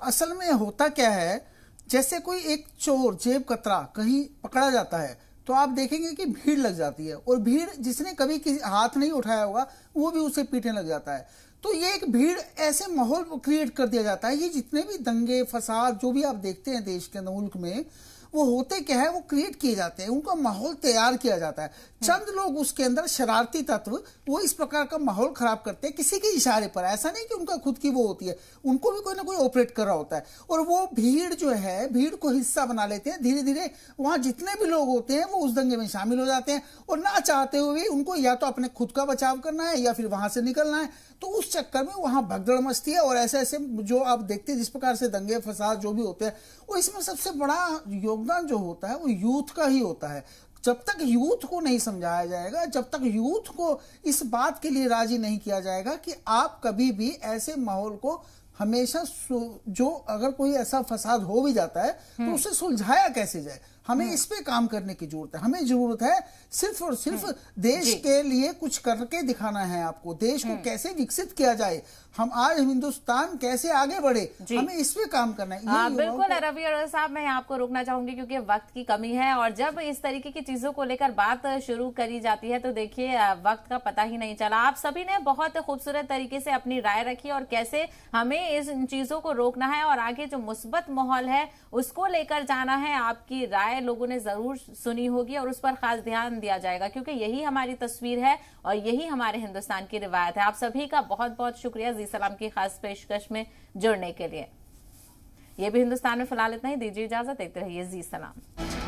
असल में होता क्या है, जैसे कोई एक चोर जेब कतरा कहीं पकड़ा जाता है तो आप देखेंगे कि भीड़ लग जाती है, और भीड़ जिसने कभी हाथ नहीं उठाया होगा वो भी उसे पीटने लग जाता है। तो ये एक भीड़ ऐसे माहौल क्रिएट कर दिया जाता है। ये जितने भी दंगे फसाद जो भी आप देखते हैं देश के अंदर मुल्क में, वो होते क्या है, वो क्रिएट किए जाते हैं, उनका माहौल तैयार किया जाता है। चंद लोग उसके अंदर शरारती तत्व वो इस प्रकार का माहौल खराब करते हैं किसी के इशारे पर। ऐसा नहीं कि उनका खुद की वो होती है, उनको भी कोई ना कोई ऑपरेट कर रहा होता है, और वो भीड़ जो है भीड़ को हिस्सा बना लेते हैं। धीरे धीरे वहाँ जितने भी लोग होते हैं वो उस दंगे में शामिल हो जाते हैं, और ना चाहते हुए उनको या तो अपने खुद का बचाव करना है या फिर वहां से निकलना है। तो उस चक्कर में वहां भगदड़ मचती है, और ऐसे ऐसे जो आप देखते हैं जिस प्रकार से दंगे फसाद जो भी होते हैं, वो इसमें सबसे बड़ा योगदान जो होता है वो यूथ का ही होता है। जब तक यूथ को नहीं समझाया जाएगा, जब तक यूथ को इस बात के लिए राजी नहीं किया जाएगा कि आप कभी भी ऐसे माहौल को हमेशा जो अगर कोई ऐसा फसाद हो भी जाता है तो उसे सुलझाया कैसे जाए, हमें इस पे काम करने की जरूरत है। हमें जरूरत है सिर्फ और सिर्फ देश के लिए कुछ करके दिखाना है आपको, देश को कैसे विकसित किया जाए, हम आज हिंदुस्तान कैसे आगे बढ़े, हमें इस पे काम करना है। बिल्कुल रवि अरोड़ा साहब, मैं आपको रोकना चाहूंगी क्योंकि वक्त की कमी है, और जब इस तरीके की चीजों को लेकर बात शुरू करी जाती है तो देखिए वक्त का पता ही नहीं चला। आप सभी ने बहुत खूबसूरत तरीके से अपनी राय रखी और कैसे हमें इन चीजों को रोकना है और आगे जो मुस्बत माहौल है उसको लेकर जाना है। आपकी राय लोगों ने जरूर सुनी होगी और उस पर खास ध्यान दिया जाएगा, क्योंकि यही हमारी तस्वीर है और यही हमारे हिंदुस्तान की रिवायत है। आप सभी का बहुत बहुत शुक्रिया जी सलाम की खास पेशकश में जुड़ने के लिए। ये भी हिंदुस्तान में फिलहाल इतना ही, दीजिए इजाजत, देखते रहिए जी सलाम।